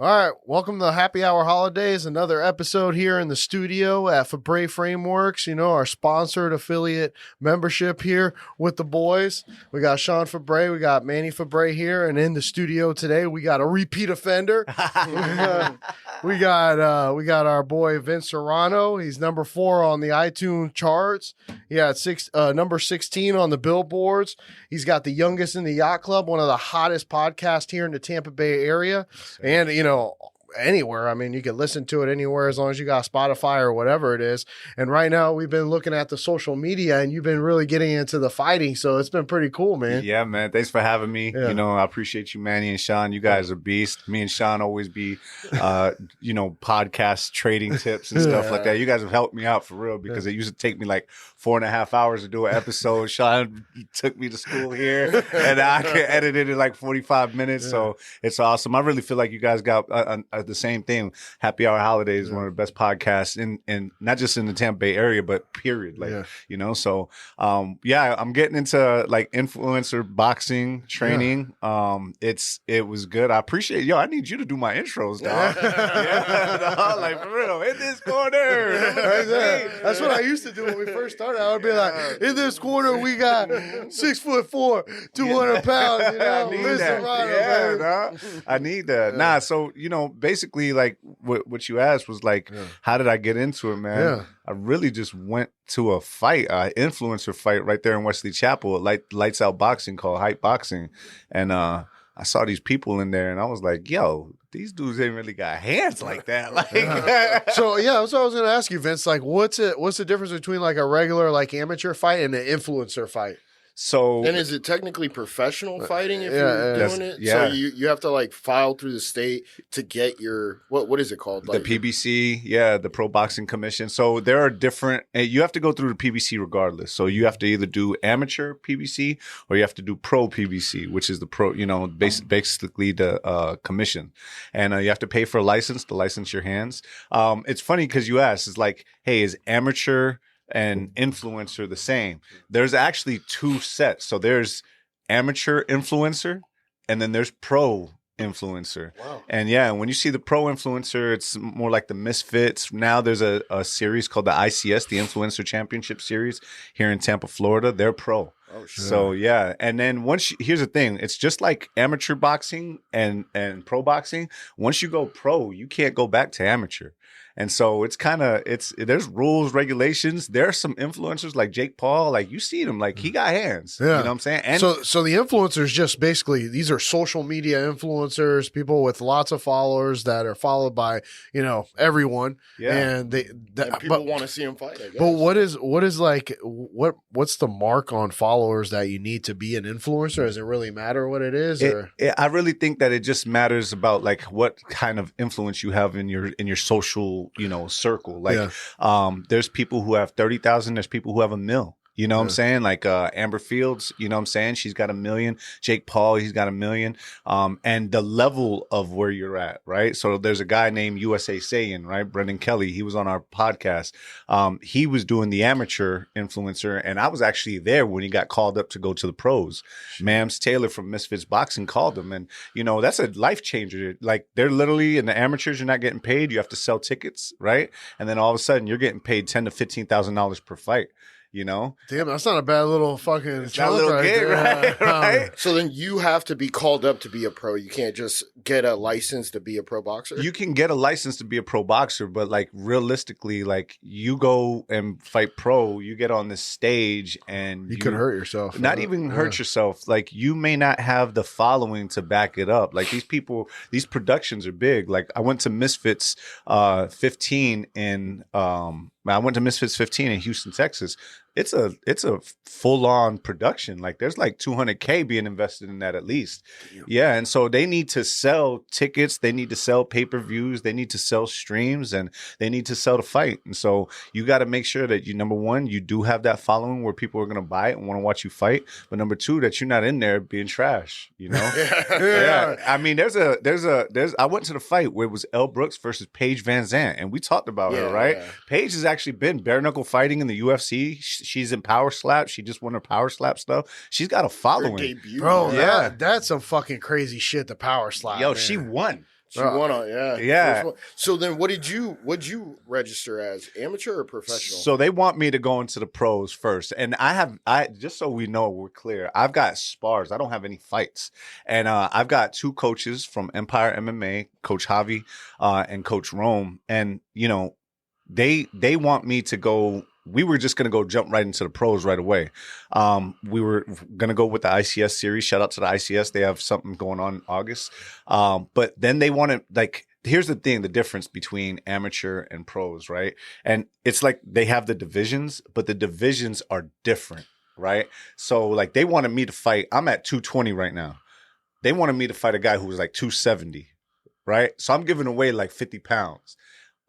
All right, welcome to the Happy Hour Holidaze. Another episode here in the studio at Febre Frameworks. You know, our sponsored affiliate membership here with the boys. We got Sean Febre, we got Manny Febre here, and in the studio today we got a repeat offender. we got our boy Vince Serrano. He's number 4 on the iTunes charts. He had number 16 on the billboards. He's got the Youngest in the Yacht Club, one of the hottest podcasts here in the Tampa Bay area, and anywhere. I mean, you can listen to it anywhere as long as you got Spotify or whatever it is. And right now we've been looking at the social media and you've been really getting into the fighting. So it's been pretty cool, man. Yeah, man. Thanks for having me. Yeah. I appreciate you, Manny and Sean. You guys are beasts. Me and Sean always be, podcast trading tips and stuff like that. You guys have helped me out for real because it used to take me like 4.5 hours to do an episode. Sean took me to school here and I can edit it in like 45 minutes. Yeah. So it's awesome. I really feel like you guys got the same thing. Happy Hour Holidaze is one of the best podcasts in not just in the Tampa Bay area, but period. So I'm getting into like influencer boxing training. It was good. I appreciate I need you to do my intros, dog. Like for real. In this corner. That's what I used to do when we first started. I would be like, in this corner we got 6'4", 200 pounds, I need that. I need that. So basically, like what you asked was like, how did I get into it, man? Yeah. I really just went to a fight, an influencer fight right there in Wesley Chapel, Lights Out Boxing called Hype Boxing. And I saw these people in there and I was like, yo, these dudes ain't really got hands like that. So that's what I was going to ask you, Vince. Like, what's the difference between like a regular like amateur fight and an influencer fight? And is it technically professional fighting if you're doing it? Yeah. So you have to like file through the state to get your what is it called? Like, the PBC, the Pro Boxing Commission. So there are different. You have to go through the PBC regardless. So you have to either do amateur PBC or you have to do Pro PBC, which is the pro. Basically the commission, and you have to pay for a license to license your hands. It's funny because you asked, it's like, hey, is amateur and influencer the same? There's actually 2 sets. So there's amateur influencer and then there's pro influencer. Wow. And when you see the pro influencer, it's more like the Misfits. Now there's a series called the ICS, the Influencer Championship Series here in Tampa, Florida. They're pro. Oh, sure. So and then here's the thing, it's just like amateur boxing and pro boxing. Once you go pro, you can't go back to amateur. And so there's rules, regulations. There are some influencers like Jake Paul, like you see them, like he got hands. Yeah. You know what I'm saying? And so the influencers just basically, these are social media influencers, people with lots of followers that are followed by, everyone. Yeah. And people want to see them fight, I guess. But what's the mark on followers that you need to be an influencer? Does it really matter what it is? I really think that it just matters about like what kind of influence you have in your social circle. Like, there's people who have 30,000. There's people who have 1 million. You know what I'm saying? Like Amber Fields, you know what I'm saying? She's got 1 million. Jake Paul, he's got 1 million. And the level of where you're at, right? So there's a guy named USA Saiyan, right? Brendan Kelly. He was on our podcast. He was doing the amateur influencer, and I was actually there when he got called up to go to the pros. Mams Taylor from Misfits Boxing called him, and that's a life changer. Like, they're literally in the amateurs, you're not getting paid. You have to sell tickets, right? And then all of a sudden, you're getting paid $10,000 to $15,000 per fight. Damn, that's not a bad little fucking gig, right? So then you have to be called up to be a pro. You can't just get a license to be a pro boxer. You can get a license to be a pro boxer, but like realistically, like you go and fight pro, you get on this stage and you could hurt yourself. Not even hurt yourself. Like, you may not have the following to back it up. Like, these productions are big. Like, I went to Misfits 15 in Houston, Texas. It's a full on production. Like, there's like $200K being invested in that at least. Yeah. And so they need to sell tickets. They need to sell pay-per-views. They need to sell streams, and they need to sell the fight. And so you got to make sure that number one, you do have that following where people are going to buy it and want to watch you fight. But number two, that you're not in there being trash, Yeah. I mean, I went to the fight where it was Elle Brooks versus Paige Van Zandt, and we talked about her, right? Yeah. Paige has actually been bare knuckle fighting in the UFC. She's in Power Slap. She just won her Power Slap stuff. She's got a following. Bro, yeah. That's some fucking crazy shit, the Power Slap. Yo, man. She won. She won on, yeah. So then, what'd you register as, amateur or professional? So they want me to go into the pros first, and I just so we know we're clear, I've got spars. I don't have any fights, and I've got two coaches from Empire MMA, Coach Javi, and Coach Rome, and they want me to go. We were just going to go jump right into the pros right away. We were going to go with the ICS series. Shout out to the ICS. They have something going on in August. But then they want to, here's the thing, the difference between amateur and pros, right? And it's like they have the divisions, but the divisions are different, right? So they wanted me to fight. I'm at 220 right now. They wanted me to fight a guy who was 270, right? So I'm giving away 50 pounds.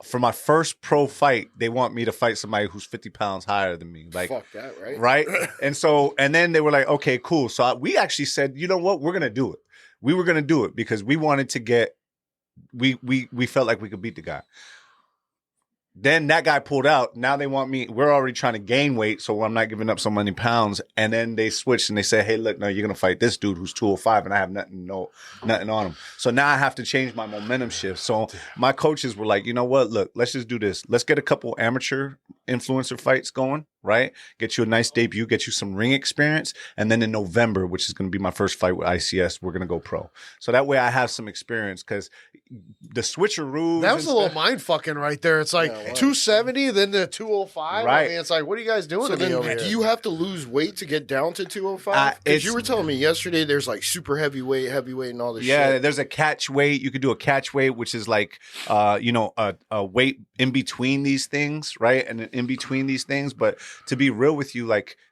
For my first pro fight, they want me to fight somebody who's 50 pounds higher than me. Fuck that, right? Right? And then they were like, okay, cool. So we actually said, you know what? We're going to do it. We were going to do it because we wanted to get, we felt like we could beat the guy. Then that guy pulled out. Now they want me. We're already trying to gain weight, so I'm not giving up so many pounds. And then they switched and they said, "Hey, look, no, you're gonna fight this dude who's 205, and I have nothing on him. So now I have to change my momentum shift." So my coaches were like, "You know what? Look, let's just do this. Let's get a couple amateur influencer fights going, right? Get you a nice debut, get you some ring experience, and then in November, which is going to be my first fight with ICS, we're gonna go pro. So that way I have some experience because the switcheroos. That was a little mind fucking right there. It's 270, then the 205. Right. I mean, it's what are you guys doing? So to me over then, here? do you have to lose weight to get down to 205? Because you were telling me yesterday there's super heavyweight, and all this shit. Yeah, there's a catch weight. You could do a catch weight, which is a weight in between these things, right? And in between these things. But to be real with you,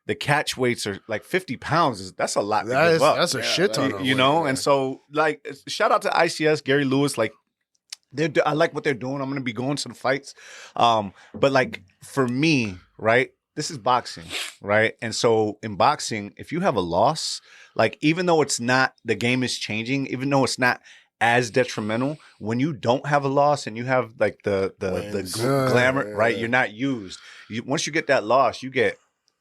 the catch weights are 50 pounds. That's a lot to give up. That's a shit ton of weight, And so shout out to ICS, Gary Lewis. I like what they're doing. I'm going to be going to the fights. But for me, right, this is boxing, right? And so in boxing, if you have a loss, even though it's not, the game is changing, even though it's not as detrimental, when you don't have a loss and you have the glamour, right? You're not used. Once you get that loss, you get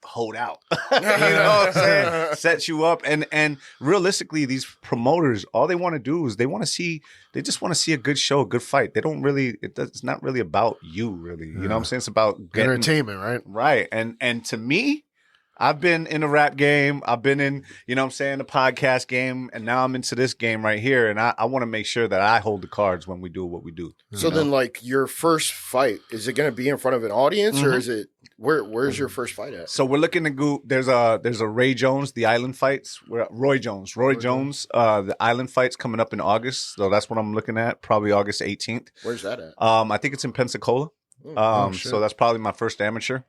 hold out. You know what I'm saying? Sets you up. And realistically, these promoters, all they want to do is they just want to see a good show, a good fight. They don't really, it's not really about you, really. You know what I'm saying? It's about entertainment, right? Right. And to me, I've been in the rap game. I've been in, the podcast game. And now I'm into this game right here. And I want to make sure that I hold the cards when we do what we do. So then, your first fight, is it going to be in front of an audience or is it, where's your first fight at? So we're looking to go, there's a Ray Jones, the Island Fights. Roy Jones, the Island Fights coming up in August. So that's what I'm looking at, probably August 18th. Where's that at? I think it's in Pensacola. So that's probably my first amateur.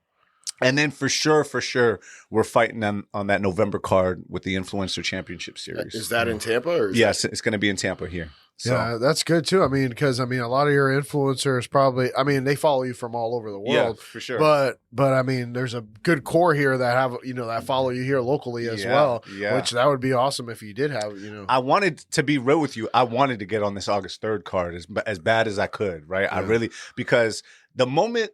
And then for sure, we're fighting them on that November card with the Influencer Championship Series. Is that in Tampa? Or yes, it's going to be in Tampa here. So. Yeah, that's good too. I mean, because a lot of your influencers probably, they follow you from all over the world. Yeah, for sure. But there's a good core here that have that follow you here locally as well. Yeah. Which that would be awesome if you did have. I wanted to be real with you. I wanted to get on this August 3rd card as bad as I could. Right. Yeah. I really, because the moment.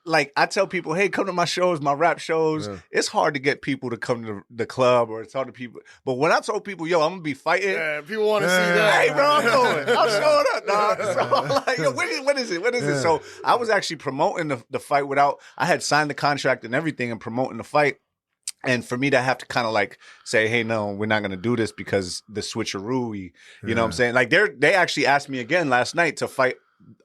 I tell people, hey, come to my shows, my rap shows. Yeah. It's hard to get people to come to the club, or it's hard to people. But when I told people, yo, I'm going to be fighting. Yeah, people want to see that. Hey, bro, I'm going. I'm showing up, dog. So I'm like, yo, when is it? When is it? So I was actually promoting the fight I had signed the contract and everything and promoting the fight. And for me to have to kind of say, hey, no, we're not going to do this because the switcheroo, you know what I'm saying? They actually asked me again last night to fight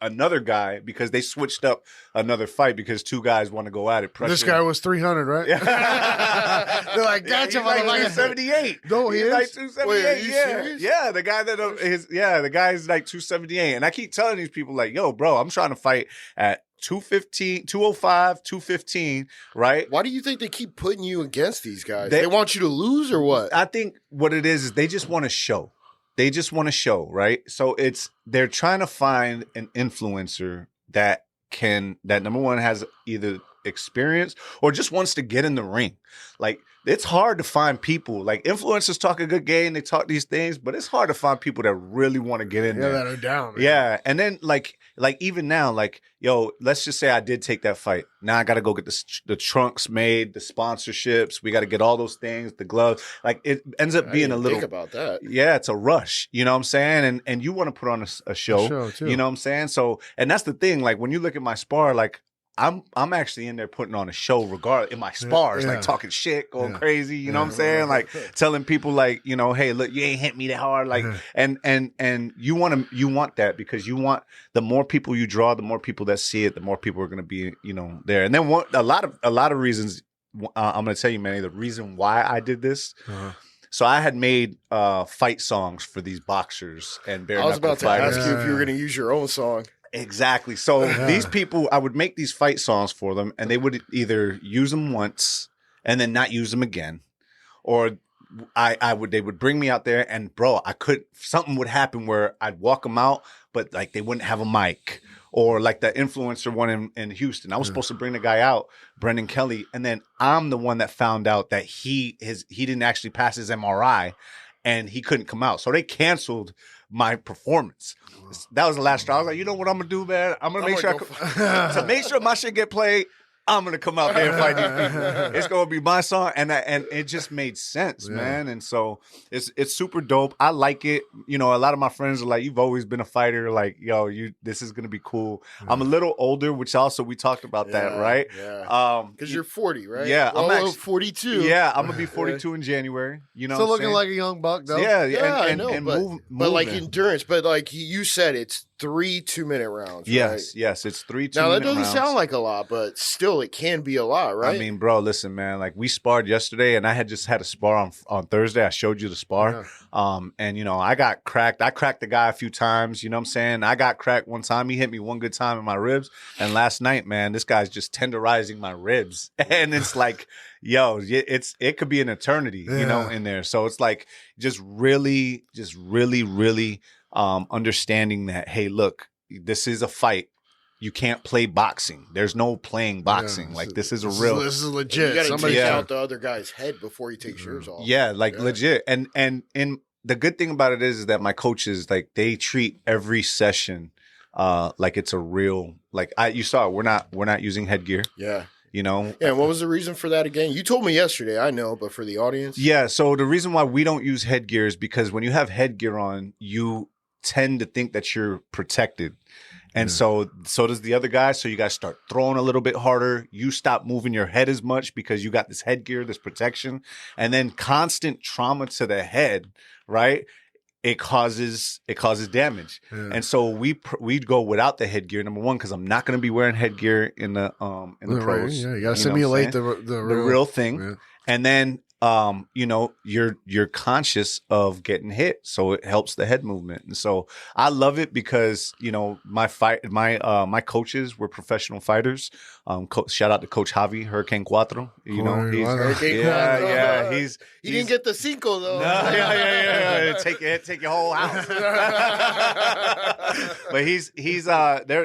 another guy because they switched up another fight because two guys want to go at it. This guy was 300, right? Yeah. They're like, gotcha, he's 278. No, he is? 278. Wait, are you serious? Yeah, the guy the guy's 278. And I keep telling these people yo, bro, I'm trying to fight at 215, 205, 215, right? Why do you think they keep putting you against these guys? They want you to lose or what? I think what it is they just want to show. They just want to show, right? So they're trying to find an influencer that number one has either experience or just wants to get in the ring. it's hard to find people. Like, influencers talk a good game, they talk these things, but it's hard to find people that really want to get in there. Yeah, that are down. Man. Yeah, and then like even now, like, yo, let's just say I did take that fight. Now I got to go get the trunks made, the sponsorships. We got to get all those things, the gloves. Like, it ends up being a little. Think about that. Yeah, it's a rush. You know what I'm saying? And you want to put on a show too. You know what I'm saying? So, and that's the thing. Like, when you look at my spar, like, I'm actually in there putting on a show regardless in my spars, like talking shit, going crazy, you know what I'm saying? Like, telling people, like, you know, hey, look, you ain't hit me that hard. Like, and you want that, because you want, the more people you draw, the more people that see it, the more people are going to be, you know, there. And then a lot of reasons, I'm going to tell you, Manny, the reason why I did this. So I had made fight songs for these boxers and bare knuckle fighters. I was about to ask you if you were going to use your own song. Exactly. So these people, I would make these fight songs for them, and they would either use them once and then not use them again, or they would bring me out there, and bro, something would happen where I'd walk them out, but like they wouldn't have a mic. Or like the influencer one in Houston, I was supposed to bring the guy out, Brendan Kelly, and then I'm the one that found out that he didn't actually pass his MRI, and he couldn't come out, so they canceled my performance. That was the last straw. I was like, you know what I'm gonna do, man? I'm gonna make sure to make sure my shit get played. I'm gonna come out there and fight these people. It's gonna be my song, and it just made sense, man. And so it's super dope. I like it. You know, a lot of my friends are like, "You've always been a fighter. Like, yo, this is gonna be cool." I'm a little older, which also we talked about that, right? Yeah. Because you're 40, right? Yeah, I'm actually 42. Yeah, I'm gonna be 42 in January. You know, still looking like a young buck, though. Yeah, I know, but like endurance. But like you said, it's 3 2-minute rounds. Yes, right? yes, it's 3 2-minute rounds. Now that doesn't sound like a lot, but still, it can be a lot, right? I mean, bro, listen, man. Like, we sparred yesterday, and I had just had a spar on Thursday. I showed you the spar, and you know, I got cracked. I cracked the guy a few times. You know what I'm saying? I got cracked one time. He hit me one good time in my ribs, and last night, man, this guy's just tenderizing my ribs, and it's like, yo, it could be an eternity, you know, in there. So it's like just really understanding that, hey, look, this is a fight. You can't play boxing. There's no playing boxing. Like, this is this is legit. You got to take out the other guy's head before he takes yours off. Yeah, like legit. And the good thing about it is that my coaches, like, they treat every session like it's a real, like, you saw, we're not using headgear. Yeah. You know? Yeah, and what was the reason for that again? You told me yesterday, I know, but for the audience? Yeah, so the reason why we don't use headgear is because when you have headgear on, you tend to think that you're protected. And so does the other guy. So you guys start throwing a little bit harder. You stop moving your head as much because you got this headgear, this protection, and then constant trauma to the head, right? It causes damage. Yeah. And so we'd go without the headgear. Number one, because I'm not going to be wearing headgear in the pros. Yeah, you got to simulate the real thing. Yeah. And then you know, you're conscious of getting hit, so it helps the head movement. And so I love it because, you know, my coaches were professional fighters. Shout out to Coach Javi, Hurricane Cuatro. You know, he's Hurricane Cuatro. He didn't get the cinco though. No, yeah. Take your whole house. But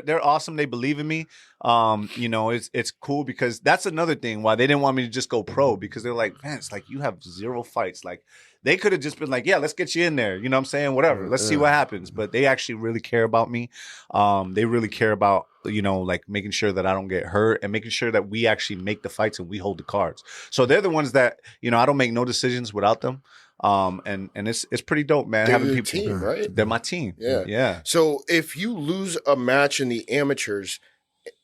they're awesome. They believe in me. You know, it's cool because that's another thing why they didn't want me to just go pro, because they're like, Vance, like, you have 0 fights. Like, they could have just been like, yeah, let's get you in there. You know what I'm saying? Whatever. Let's see what happens. But they actually really care about me. They really care about, you know, like, making sure that I don't get hurt and making sure that we actually make the fights and we hold the cards. So they're the ones that, you know, I don't make no decisions without them. And it's pretty dope, man. They're your team, right? They're my team. Yeah. Yeah. So if you lose a match in the amateurs,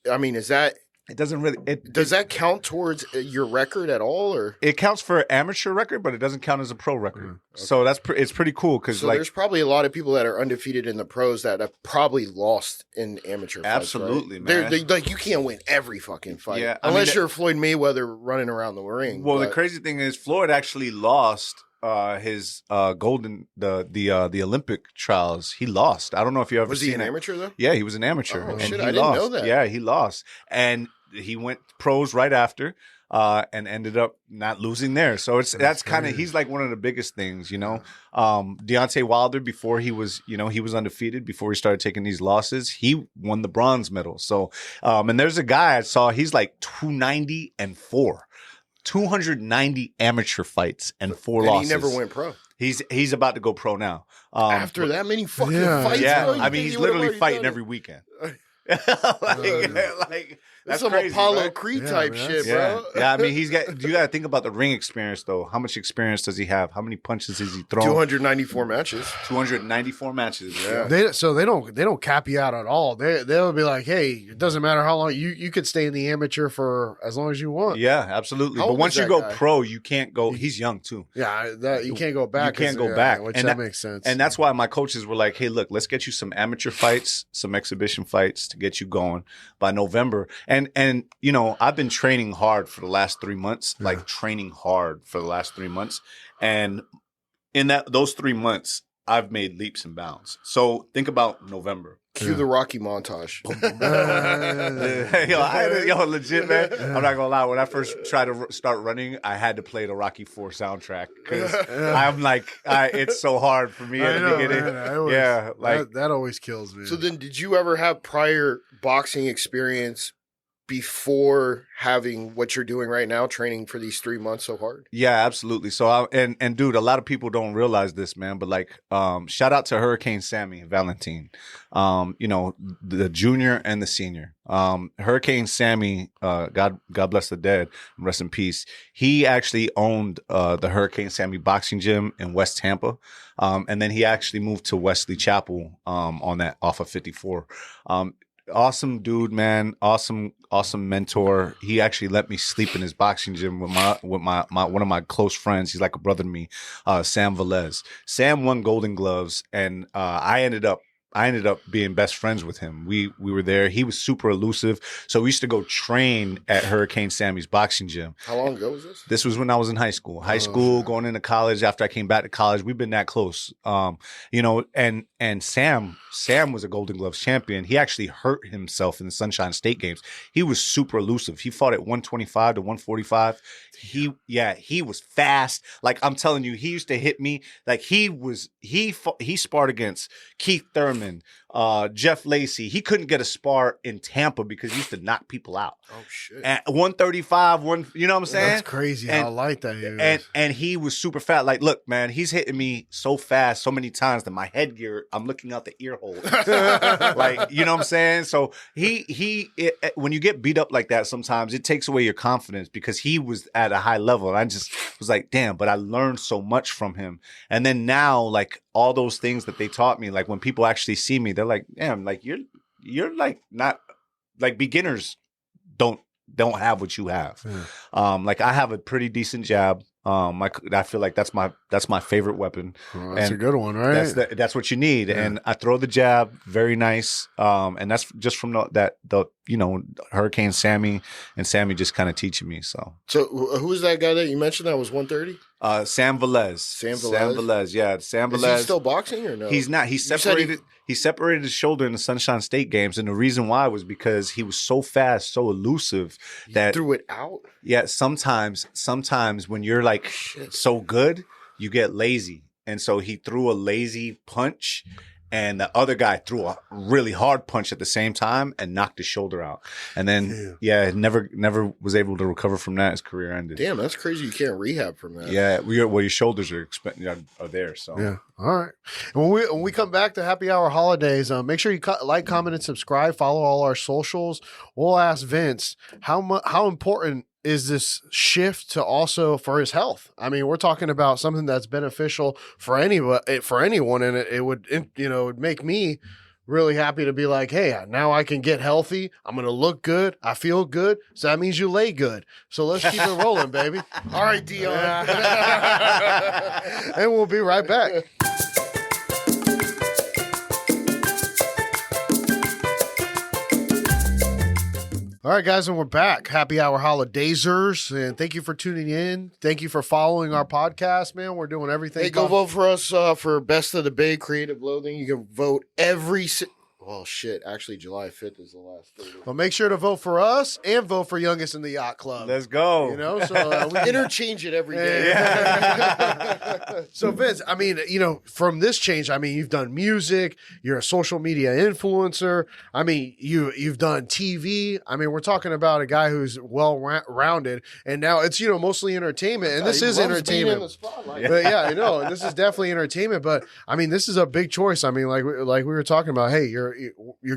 I mean, does that count towards your record at all, or it counts for an amateur record, but it doesn't count as a pro record? Okay. So it's pretty cool because there's probably a lot of people that are undefeated in the pros that have probably lost in amateur fights. Absolutely, right? Man. Like, you can't win every fucking fight, unless you're Floyd Mayweather running around the ring. Well, the crazy thing is Floyd actually lost his the Olympic trials. He lost. I don't know if you ever was he an amateur though? Yeah, he was an amateur. Oh, and shit, he I didn't know that. Yeah, he lost, and he went pros right after. And ended up not losing there. So that's kind of, he's like one of the biggest things, you know. Deontay Wilder, before he was undefeated, before he started taking these losses, he won the bronze medal. So, and there's a guy I saw, he's like 290-4. 290 amateur fights and 4 losses. He never went pro. He's about to go pro now. After that many fucking fights, yeah. bro, I mean, he's literally fighting every weekend. That's some crazy, Apollo right? Creed type shit, yeah. bro. Yeah, I mean, you got to think about the ring experience, though. How much experience does he have? How many punches has he thrown? 294 matches. 294 matches. Yeah. They don't cap you out at all. They'll be like, hey, it doesn't matter how long you could stay in the amateur for as long as you want. Yeah, absolutely. How but old once is you that go guy? pro, you can't go. He's young too. Yeah, you can't go back. You can't go back, which and that makes sense. And that's why my coaches were like, "Hey, look, let's get you some amateur fights, some exhibition fights to get you going by November." And you know, I've been training hard for the last 3 months, and in those 3 months, I've made leaps and bounds. So think about November. Cue the Rocky montage. Yo, legit, man. I'm not gonna lie. When I first tried to start running, I had to play the Rocky IV soundtrack because I'm like, it's so hard for me at the beginning. That always kills me. So then, did you ever have prior boxing experience before having what you're doing right now, training for these 3 months so hard? Yeah, absolutely. So and dude, a lot of people don't realize this, man, but like shout out to Hurricane Sammy Valentine. You know, the junior and the senior. Hurricane Sammy, God bless the dead, rest in peace. He actually owned the Hurricane Sammy boxing gym in West Tampa. And then he actually moved to Wesley Chapel off of 54. Awesome dude, man. Awesome mentor. He actually let me sleep in his boxing gym with my one of my close friends. He's like a brother to me, Sam Velez. Sam won Golden Gloves, and I ended up being best friends with him. We were there. He was super elusive. So we used to go train at Hurricane Sammy's boxing gym. How long ago was this? This was when I was in high school. Going into college. After I came back to college, we've been that close. You know, and Sam was a Golden Gloves champion. He actually hurt himself in the Sunshine State games. He was super elusive. He fought at 125 to 145. He was fast. Like I'm telling you, he used to hit me. Like he sparred against Keith Thurman, Jeff Lacey. He couldn't get a spar in Tampa because he used to knock people out. Oh shit! At 135, you know what I'm saying? That's crazy how light that is. And he was super fat. Like, look, man, he's hitting me so fast, so many times that my headgear, I'm looking out the ear hole. Like, you know what I'm saying? So when you get beat up like that, sometimes it takes away your confidence because he was at a high level. And I just was like, damn, but I learned so much from him. And then now, like all those things that they taught me, like when people actually see me, they're like, damn, like you're like not like beginners don't have what you have. Yeah. Like I have a pretty decent jab. I feel like that's my favorite weapon. Oh, that's a good one, right? That's what you need. Yeah. And I throw the jab very nice. And that's just from the Hurricane Sammy and Sammy just kind of teaching me. So who was that guy that you mentioned that was 130? Sam Velez. Sam Velez. Yeah. Sam Velez. Is he still boxing or no? He's not. He separated his shoulder in the Sunshine State games. And the reason why was because he was so fast, so elusive that threw it out. Yeah. Sometimes when you're like so good, you get lazy. And so he threw a lazy punch. And the other guy threw a really hard punch at the same time and knocked his shoulder out. And then, never was able to recover from that. His career ended. Damn, that's crazy. You can't rehab from that. Yeah, your shoulders are there. So yeah, all right. And when we come back to Happy Hour Holidays, make sure you like, comment, and subscribe. Follow all our socials. We'll ask Vince how important is this shift to also for his health. I mean, we're talking about something that's beneficial for anyone, and it would make me really happy to be like, hey, now I can get healthy. I'm gonna look good. I feel good. So that means you lay good. So let's keep it rolling, baby. All right, Dion. And we'll be right back. All right, guys, and we're back. Happy Hour Holidazers, and thank you for tuning in. Thank you for following our podcast, man. We're doing everything. Hey, go vote for us for Best of the Bay Creative Loathing. You can vote every Well, shit. Actually, July 5th is the last day. Well, make sure to vote for us and vote for Youngest in the Yacht Club. Let's go. You know, so we interchange it every day. Yeah. So, Vince, I mean, you know, from this change, I mean, you've done music. You're a social media influencer. I mean, you've done TV. I mean, we're talking about a guy who's well-rounded, and now it's, you know, mostly entertainment, and this is entertainment. But yeah, I know this is definitely entertainment. But I mean, this is a big choice. I mean, like we were talking about. Hey, you're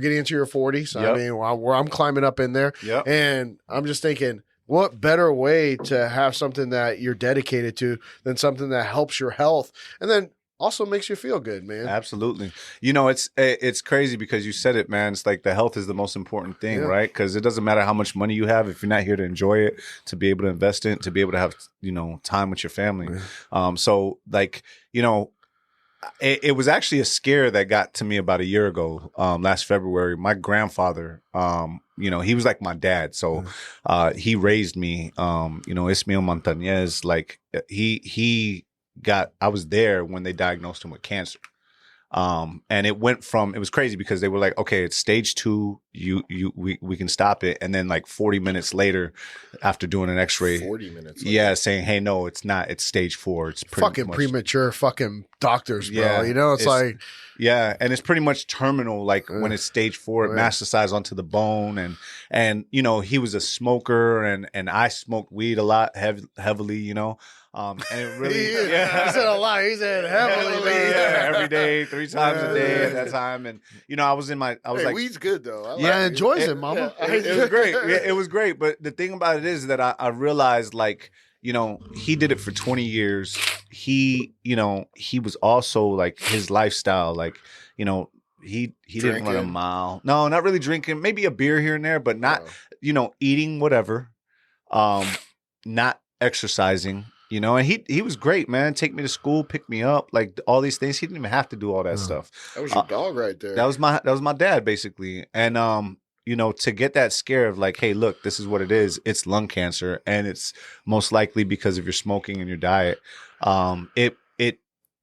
getting into your 40s. Yep. I mean, where I'm climbing up in there, yep. And I'm just thinking, what better way to have something that you're dedicated to than something that helps your health and then also makes you feel good, man. Absolutely. You know, it's crazy because you said it, man. It's like the health is the most important thing, right? Because it doesn't matter how much money you have if you're not here to enjoy it, to be able to invest in it, to be able to have, you know, time with your family. So like, you know, it was actually a scare that got to me about a year ago, last February. My grandfather, you know, he was like my dad. So he raised me, you know, Ismael Montañez. Like I was there when they diagnosed him with cancer. And it was crazy because they were like, okay, it's stage 2. We can stop it. And then like 40 minutes later, after doing an x-ray, 40 minutes. Yeah. Saying, hey, no, it's not, it's stage 4. It's fucking premature fucking doctors, bro. Yeah, you know, it's like, yeah. And it's pretty much terminal. Like when it's stage 4, it metastasizes onto the bone. And, you know, he was a smoker and I smoked weed a lot heavily, you know. And it really, he said a lot. He said heavily, every day, 3 times a day at that time. And you know, I was like, weed's good though. I enjoys it, mama. It was great. It was great. But the thing about it is that I realized, like, you know, he did it for 20 years. He, you know, he was also like his lifestyle, like, you know, he didn't run a mile. No, not really drinking. Maybe a beer here and there, but not, you know, eating whatever. Not exercising. You know, and he was great, man. Take me to school, pick me up, like all these things. He didn't even have to do all that stuff. That was your dog right there. That was my dad, basically. And you know, to get that scare of like, hey, look, this is what it is. It's lung cancer, and it's most likely because of your smoking and your diet. It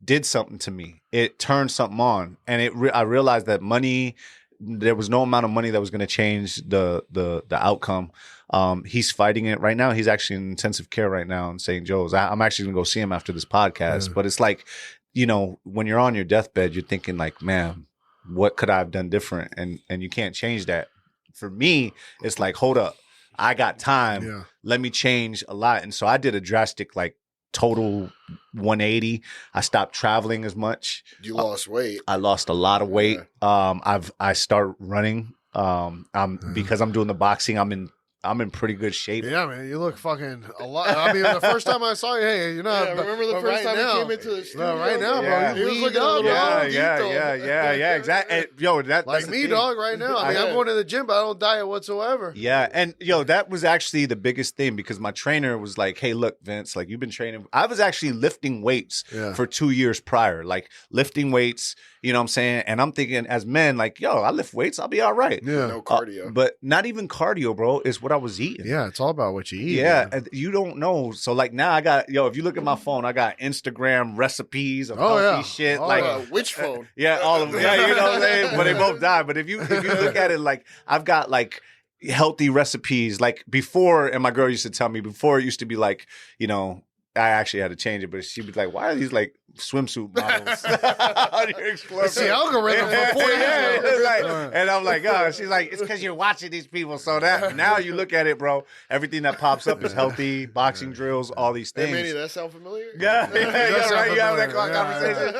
did something to me. It turned something on, and I realized that money. There was no amount of money that was going to change the outcome. He's fighting it right now. He's actually in intensive care right now in St. Joe's. I'm actually going to go see him after this podcast. But it's like, you know, when you're on your deathbed, you're thinking like, man, what could I have done different? And you can't change that. For me, it's like, hold up, I got time. Yeah. Let me change a lot. And so I did a drastic, like, total 180. I stopped traveling as much. You lost weight. I lost a lot of weight. Yeah. I started running. Because I'm doing the boxing, I'm in pretty good shape. Yeah, man, you look fucking a lot. I mean, the first time I saw you, hey, you know, remember the first time you came into the studio? Right now, bro, you leaned up. Yeah, exactly. And, yo, that's me, dog. Right now, I mean, I'm going to the gym, but I don't diet whatsoever. Yeah, and yo, that was actually the biggest thing because my trainer was like, "Hey, look, Vince, like you've been training." I was actually lifting weights for 2 years prior, like lifting weights. You know what I'm saying? And I'm thinking as men, like, yo, I lift weights, I'll be all right. Yeah. No cardio. But not even cardio, bro, is what I was eating. Yeah, it's all about what you eat. Yeah, and you don't know. So, like, now I got, if you look at my phone, I got Instagram recipes of healthy shit. Which phone? Yeah, all of them. Yeah, you know what I'm saying? But they both died. But if you look at it, like, I've got, like, healthy recipes. Like, before, and my girl used to tell me, before it used to be like, you know, I actually had to change it, but she'd be like, why are these like swimsuit models on your Explorer? It's the algorithm for 4 years. And I'm like, oh, she's like, it's because you're watching these people. So that now you look at it, bro, everything that pops up is healthy, boxing drills, all these things. Hey, Manny, that sound familiar? Yeah, right. You have that conversation.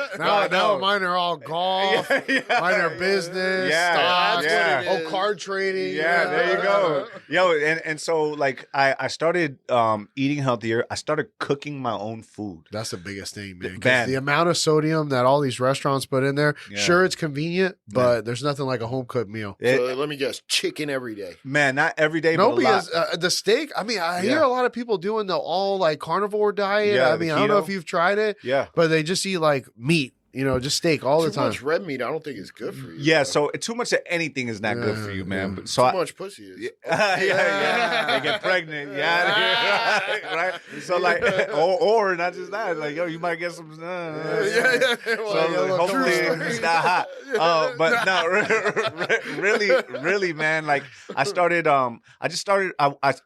No, mine are all golf. Mine are business, stocks, card trading. Yeah, there you go. Yo, and so like I started eating healthier. I started cooking my own food. That's the biggest thing, man. The amount of sodium that all these restaurants put in there, sure, it's convenient, but there's nothing like a home cooked meal. So let me guess, chicken every day. Man, not every day, but because the steak, I mean, I hear a lot of people doing the all like carnivore diet. Yeah, I mean, I don't know if you've tried it, but they just eat like meat just steak all the time. Too much red meat, I don't think is good for you. Yeah, so too much of anything is not good for you, man. But so too much pussy is. Yeah. They get pregnant. Yeah, right. So like, or not just that. Like, yo, you might get some. Well, so hopefully it's not hot. But no, really, man. Like, I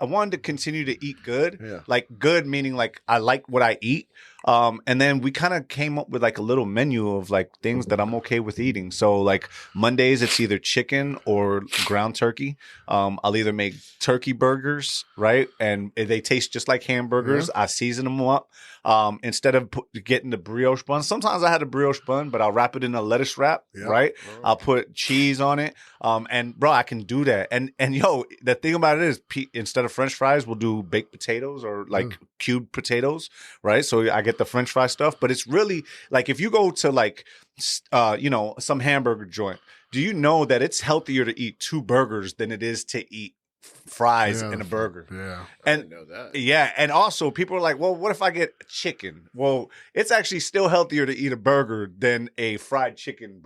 wanted to continue to eat good. Yeah. Like good meaning like I like what I eat. And then we kind of came up with like a little menu of like things that I'm okay with eating. So like Mondays, it's either chicken or ground turkey. I'll either make turkey burgers, right? And they taste just like hamburgers. I season them up. Instead of getting the brioche bun, sometimes I had a brioche bun, but I'll wrap it in a lettuce wrap, right? I'll put cheese on it. And bro, I can do that. And yo, the thing about it is instead of French fries, we'll do baked potatoes or like cubed potatoes, right? So I get the French fry stuff, but it's really like if you go to like, some hamburger joint, do you know that it's healthier to eat 2 burgers than it is to eat fries in a burger? Yeah. And I didn't know that. Yeah. And also people are like, well, what if I get chicken? Well, it's actually still healthier to eat a burger than a fried chicken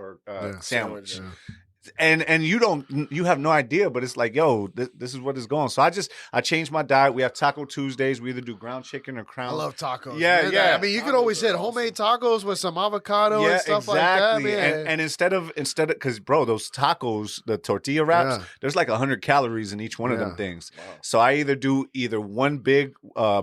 sandwich. Yeah. And you have no idea, but it's like, yo, this is what is going. So I changed my diet. We have Taco Tuesdays. We either do ground chicken or I love tacos. Yeah, man. yeah. I mean, you could always hit homemade tacos with some avocado and stuff like that. Man. And instead of because bro, those tacos, the tortilla wraps, there's like 100 calories in each one of them things. Wow. So I either do one big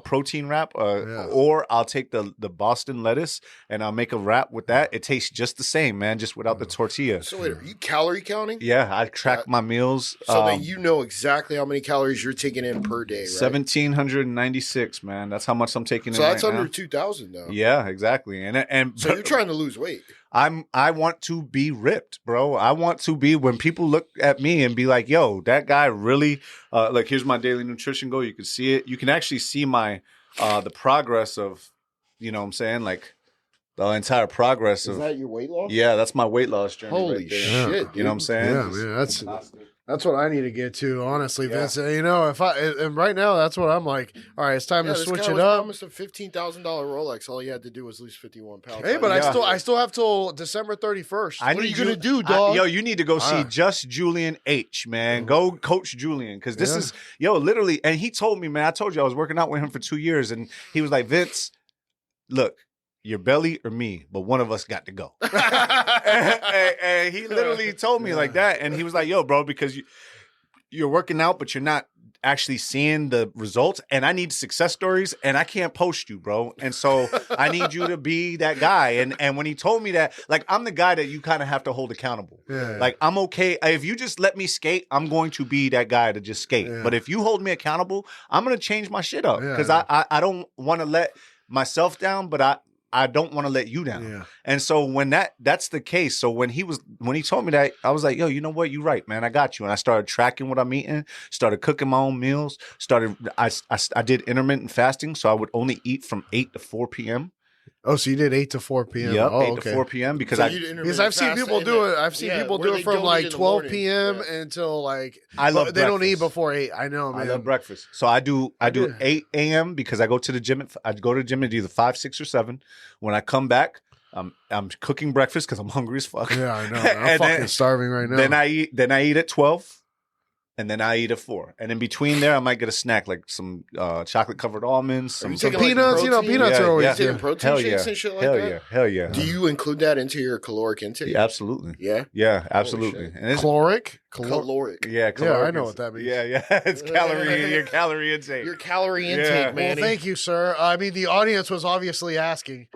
protein wrap, or I'll take the Boston lettuce and I'll make a wrap with that. It tastes just the same, man, just without the tortilla. So wait, are you calorie counting? Yeah, I track my meals. So that you know exactly how many calories you're taking in per day, right? 1,796, man. That's how much I'm taking in. So that's right under now. 2,000 now. Yeah, exactly. And so you're trying to lose weight. I want to be ripped, bro. I want to be when people look at me and be like, yo, that guy really like here's my daily nutrition goal. You can see it. You can actually see my the progress of, you know what I'm saying? Like the entire progress Is that your weight loss? Yeah, that's my weight loss journey. Holy right there. shit. You know what I'm saying? Yeah, that's what I need to get to, honestly, Vince. And right now, that's what I'm like. All right, it's time to switch it up. Promised a $15,000 Rolex. All you had to do was lose 51 pounds. Hey, but I still have till December 31st. What are you gonna do, dog? You need to go see Just Julian H, man. Go coach Julian because this is literally. And he told me, man. I told you I was working out with him for 2 years, and he was like, Vince, look. Your belly or me, but one of us got to go. and he literally told me like that. And he was like, yo, bro, because you're working out, but you're not actually seeing the results. And I need success stories and I can't post you, bro. And so I need you to be that guy. And when he told me that, like, I'm the guy that you kind of have to hold accountable. Yeah. Like, I'm okay. If you just let me skate, I'm going to be that guy to just skate. Yeah. But if you hold me accountable, I'm going to change my shit up because I don't want to let myself down, but I don't want to let you down. Yeah. And so when that's the case, so when he told me that, I was like, yo, you know what? You're right, man. I got you. And I started tracking what I'm eating, started cooking my own meals, I did intermittent fasting. So I would only eat from 8 to 4 p.m. Oh, so you did 8 to 4 p.m. Yep, 8 to 4 p.m. because I've seen people do it. I've seen people do it from like 12 p.m. until like I love they don't eat before 8. I know, man. I love breakfast. So I do 8 a.m. because I go to the gym. I go to the gym at either 5, 6, or 7. When I come back, I'm cooking breakfast because I'm hungry as fuck. Yeah, I know. I'm fucking starving right now. Then I eat at 12. And then I eat at 4. And in between there, I might get a snack like some chocolate covered almonds, some peanuts. Peanuts are always taking protein shakes and shit like that. Hell yeah. Do you include that into your caloric intake? Yeah, absolutely. Yeah? Yeah, absolutely. And it's caloric? Caloric. Yeah, caloric. Yeah, I know what that means. Yeah. It's your calorie intake. Your calorie intake, man. Well, thank you, sir. I mean, the audience was obviously asking.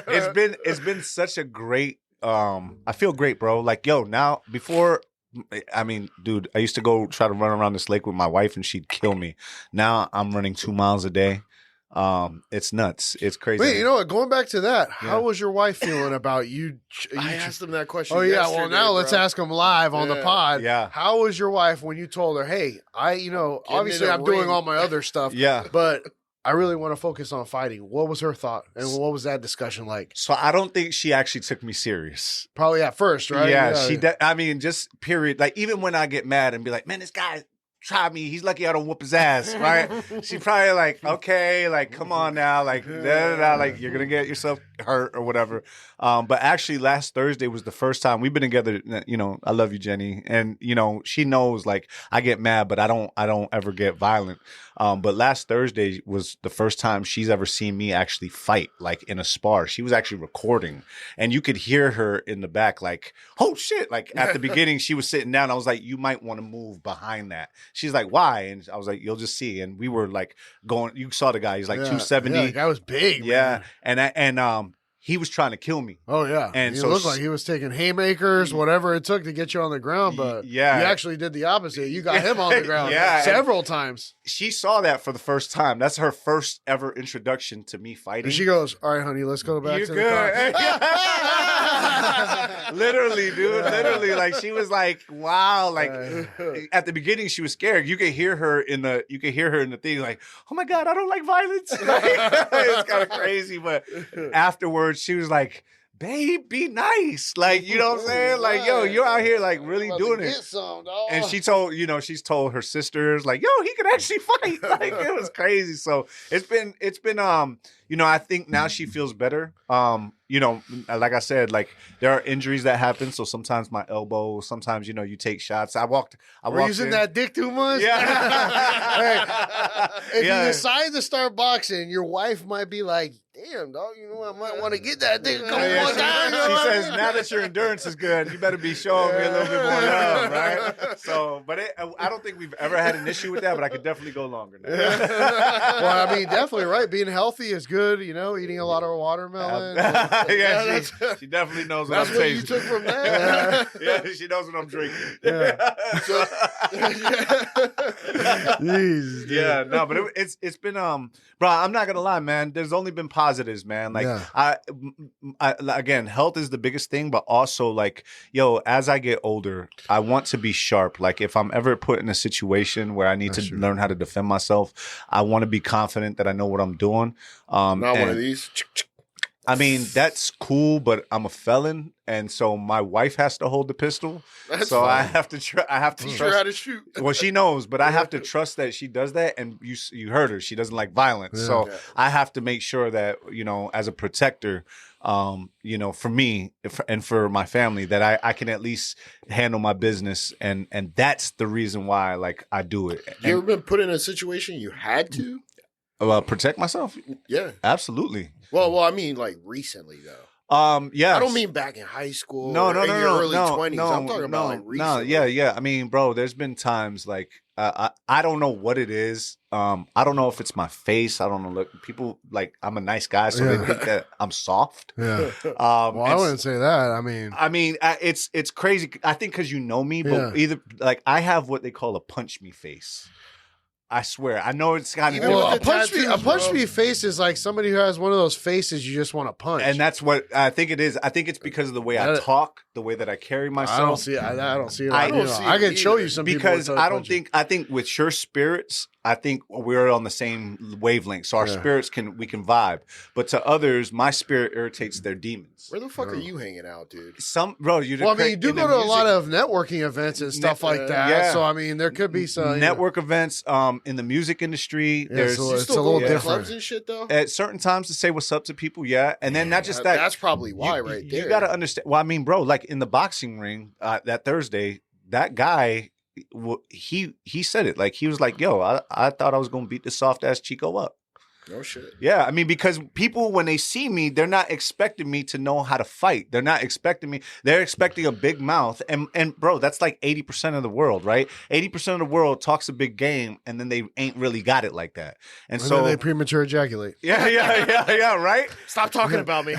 It's been such a great I feel great, bro. Like, yo, now dude, I used to go try to run around this lake with my wife and she'd kill me. Now I'm running 2 miles a day. It's nuts. It's crazy. Wait, you know what? Going back to that, how was your wife feeling about you? I asked him that question. Oh yeah, well now let's ask him live on the pod. Yeah. How was your wife when you told her, "Hey, obviously I'm doing all my other stuff, but I really want to focus on fighting." What was her thought? And what was that discussion like? So I don't think she actually took me serious. Probably at first, right? Yeah, just period. Like even when I get mad and be like, man, this guy try me. He's lucky I don't whoop his ass, right? She probably like, okay, like, come on now, like, like you're gonna get yourself hurt or whatever. But actually, last Thursday was the first time we've been together. You know, I love you, Jenny, and you know, she knows like I get mad, but I don't ever get violent. But last Thursday was the first time she's ever seen me actually fight, like in a spar. She was actually recording, and you could hear her in the back, like, oh shit! Like at the beginning, she was sitting down. I was like, you might want to move behind that. She's like, why? And I was like, you'll just see. And we were like going. You saw the guy. He's like 270. Yeah, the guy was big. Yeah, man. and he was trying to kill me. Oh yeah, and he so looked like he was taking haymakers, whatever it took to get you on the ground. But yeah, you actually did the opposite. You got him on the ground several times. She saw that for the first time. That's her first ever introduction to me fighting. And she goes, "All right, honey, let's go back to the car." Literally, dude. Literally, like she was like, "Wow!" Like at the beginning, she was scared. You could hear her in the thing, like, "Oh my god, I don't like violence." It's kind of crazy, but afterwards, she was like, babe, be nice. Like, you know what I'm saying? Like, yo, you're out here like really doing it. And she's told her sisters, like, yo, he could actually fight. Like, it was crazy. So it's been, you know, I think now she feels better. You know, like I said, like there are injuries that happen. So sometimes my elbow, sometimes, you know, you take shots. I walked using that dick too much? Yeah. Hey, if you decide to start boxing, your wife might be like, damn, dog, you know, I might want to get that dick a couple more times. She says, now that your endurance is good, you better be showing me a little bit more love, right? So, but I don't think we've ever had an issue with that, but I could definitely go longer now. Well, I mean, definitely, right? Being healthy is good, you know, eating a lot of watermelon. Yeah, she definitely knows what I'm saying. That's what you took from that? Yeah, she knows what I'm drinking. Jeez, yeah, no, but it's been, bro, I'm not going to lie, man. There's only been positives, man. Like, I again, health is the biggest thing, but also like, yo, as I get older, I want to be sharp. Like if I'm ever put in a situation where I need to learn how to defend myself, I want to be confident that I know what I'm doing. Not one of these. I mean, that's cool, but I'm a felon, and so my wife has to hold the pistol. That's so fine. I have to trust. How to shoot. Well, she knows, but I have to trust that she does that. And you heard her; she doesn't like violence, so I have to make sure that, you know, as a protector, you know, for me and for my family, that I can at least handle my business, and that's the reason why, like, I do it. You ever been put in a situation you had to? Protect myself? Yeah, absolutely. Well, I mean, like recently though. Yeah. I don't mean back in high school. No, in your early 20s. I'm talking about like recently. Yeah. I mean, bro, there's been times like I don't know what it is. I don't know if it's my face. I don't know. Look, people like I'm a nice guy, so they think that I'm soft. Yeah. Well, I wouldn't say that. I mean, it's crazy. I think because you know me, but either like I have what they call a punch me face. I swear. I know it's kind of a punch me face is like somebody who has one of those faces you just want to punch. And that's what I think it is. I think it's because of the way I talk, the way that I carry myself. I don't see it. I can show you some because I think with your spirits, I think we're on the same wavelength. So our spirits we can vibe. But to others, my spirit irritates their demons. Where the fuck are you hanging out, dude? You do go to a lot of networking events and stuff like that. Yeah. So I mean, there could be some network events in the music industry. It's a little different. Clubs and shit though. At certain times to say what's up to people, and then not just that. That's probably why, right there. You got to understand. Well, I mean, bro, like in the boxing ring that Thursday, that guy. He said it, like he was like, yo, I thought I was gonna beat this soft ass Chico up. No shit. Yeah, I mean, because people, when they see me, they're not expecting me to know how to fight. They're not expecting me. They're expecting a big mouth. And bro, that's like 80% of the world, right? 80% of the world talks a big game, and then they ain't really got it like that. And so then they premature ejaculate. Yeah, right? Stop talking about me.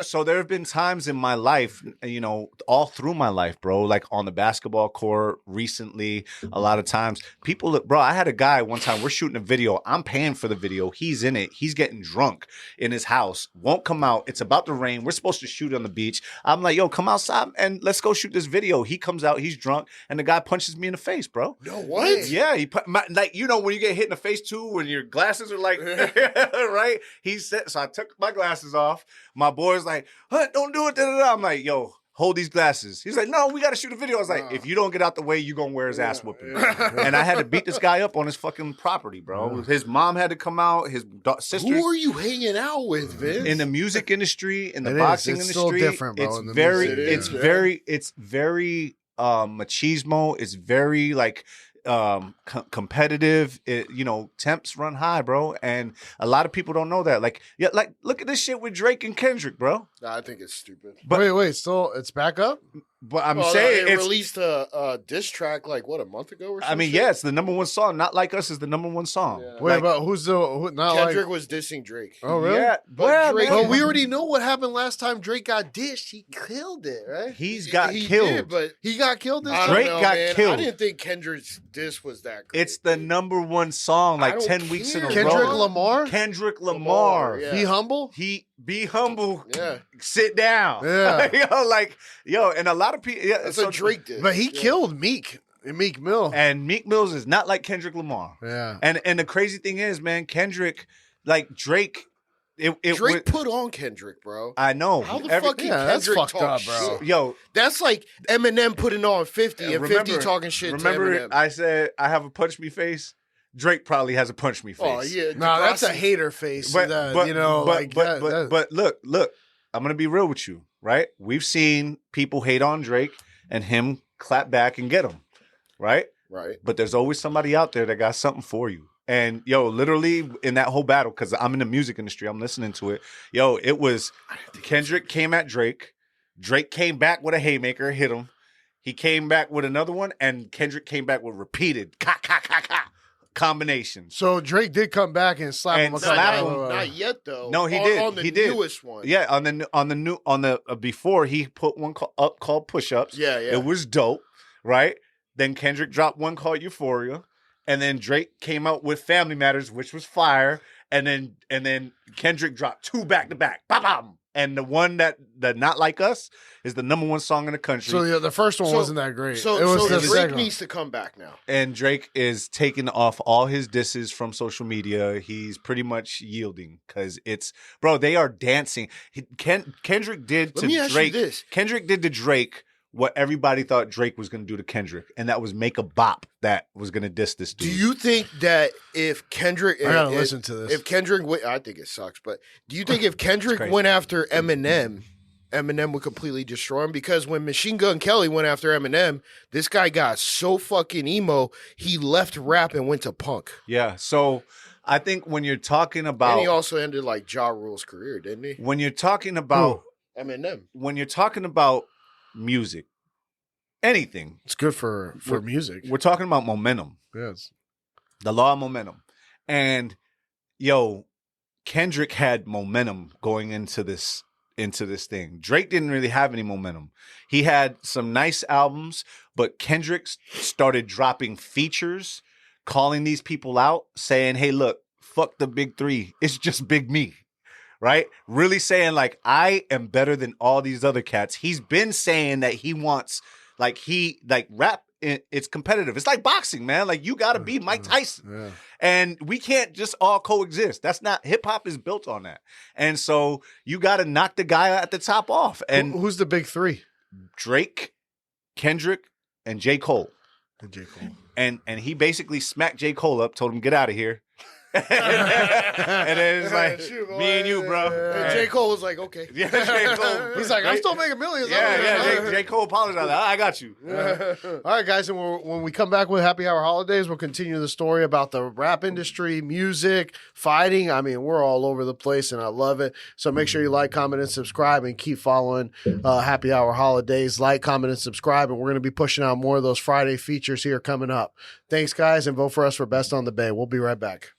So there have been times in my life, you know, all through my life, bro, like on the basketball court recently, a lot of times, people, bro, I had a guy one time, we're shooting a video. I'm paying for the video. He's in it. He's getting drunk in his house. Won't come out. It's about to rain. We're supposed to shoot on the beach. I'm like, yo, come outside and let's go shoot this video. He comes out. He's drunk, and the guy punches me in the face, bro. No, what? Yeah, he like, you know, when you get hit in the face too, when your glasses are like, right? He said. So I took my glasses off. My boy's like, huh, don't do it. Da, da, da. I'm like, yo, hold these glasses. He's like, no, we got to shoot a video. I was like, if you don't get out the way, you're going to wear his ass whooping. And I had to beat this guy up on his fucking property, bro. His mom had to come out. His sister. Who are you hanging out with, Vince? In the music industry, in the boxing industry. Still different, bro. It's very machismo. It's very like competitive. Temps run high, bro, and a lot of people don't know that. Like look at this shit with Drake and Kendrick, bro. Nah, I think it's stupid. But wait, still it's back up. But I'm saying it released a diss track like a month ago or something. I mean, yeah, it's the number one song. Not Like Us is the number one song. Yeah. Wait, but Kendrick was dissing Drake. Oh, really? Yeah, but we already know what happened last time Drake got dished. He killed it, right? He got killed. Did, but he got killed this time? Drake got killed. I didn't think Kendrick's diss was that great. It's the number one song 10 weeks in a row. Kendrick Lamar. Yeah. Be humble. Be humble. Yeah. Sit down. Yeah. And a lot of people. Yeah, that's what Drake did. But he killed Meek Mill. And Meek Mills is not like Kendrick Lamar. Yeah. And the crazy thing is, man, Kendrick, like Drake. Drake put on Kendrick, bro. I know. How the fuck can Kendrick fucked talk up, bro? shit? Yo, that's like Eminem putting on 50 and 50 talking shit to Eminem. I said I have a punch me face. Drake probably has a punch me face. Oh yeah, no, that's a hater face. But look, I'm gonna be real with you, right? We've seen people hate on Drake and him clap back and get him, right? Right. But there's always somebody out there that got something for you. And literally in that whole battle, because I'm in the music industry, I'm listening to it. It was Kendrick came at Drake. Drake came back with a haymaker, hit him. He came back with another one, and Kendrick came back with repeated combinations. So Drake did come back and slap him. Not yet though. No, he did. On the newest one. Yeah, on the before he put one called Push-Ups. Yeah. It was dope, right? Then Kendrick dropped one called Euphoria. And then Drake came out with Family Matters, which was fire. And then Kendrick dropped two back to back. Bam! And the one that Not Like Us is the number one song in the country. So the first one wasn't that great. So Drake needs to come back now. And Drake is taking off all his disses from social media. He's pretty much yielding because they are dancing. Kendrick did to Drake. Ask you this. Kendrick did to Drake what everybody thought Drake was going to do to Kendrick, and that was make a bop that was going to diss this dude. Do you think that if Kendrick... I gotta listen to this. If Kendrick... I think it sucks, but do you think if Kendrick went after Eminem would completely destroy him? Because when Machine Gun Kelly went after Eminem, this guy got so fucking emo, he left rap and went to punk. Yeah, so... I think when you're talking about... And he also ended like Ja Rule's career, didn't he? When you're talking about... Eminem. When you're talking about music, anything. It's good for music. We're talking about momentum. Yes. The law of momentum. And Kendrick had momentum going into this thing. Drake didn't really have any momentum. He had some nice albums, but Kendrick started dropping features, calling these people out, saying, hey, look, fuck the big three. It's just big me. Right? Really saying like, I am better than all these other cats. He's been saying that he wants rap. It's competitive. It's like boxing, man. Like you got to be Mike Tyson. Yeah. And we can't just all coexist. That's not, hip hop is built on that. And so you got to knock the guy at the top off. And who's the big three? Drake, Kendrick, and J. Cole. And he basically smacked J. Cole up, told him, get out of here. and then it's like me and you, bro. And J. Cole was like, okay. Yeah, J. Cole. He's like, I'm still making millions. J. Cole apologized. I got you. All right, guys. And when we come back with Happy Hour Holidaze, we'll continue the story about the rap industry, music, fighting. I mean, we're all over the place, and I love it. So make sure you like, comment, and subscribe, and keep following Happy Hour Holidaze. Like, comment, and subscribe, and we're going to be pushing out more of those Friday features here coming up. Thanks, guys, and vote for us for Best on the Bay. We'll be right back.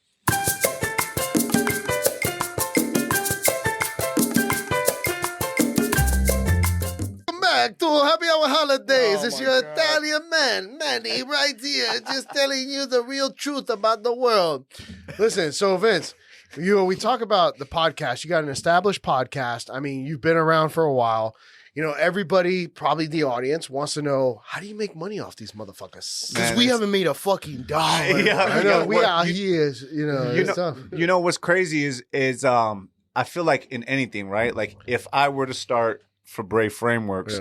Back to Happy Hour Holidaze. It's your Italian man, Manny, right here, just telling you the real truth about the world. Listen, so Vince, we talk about the podcast. You got an established podcast. I mean, you've been around for a while. Everybody, probably the audience, wants to know, how do you make money off these motherfuckers? Because we haven't made a fucking dollar. Yeah, I know. We out here, it's tough. What's crazy is I feel like in anything, right? Like if I were to start Febre frameworks,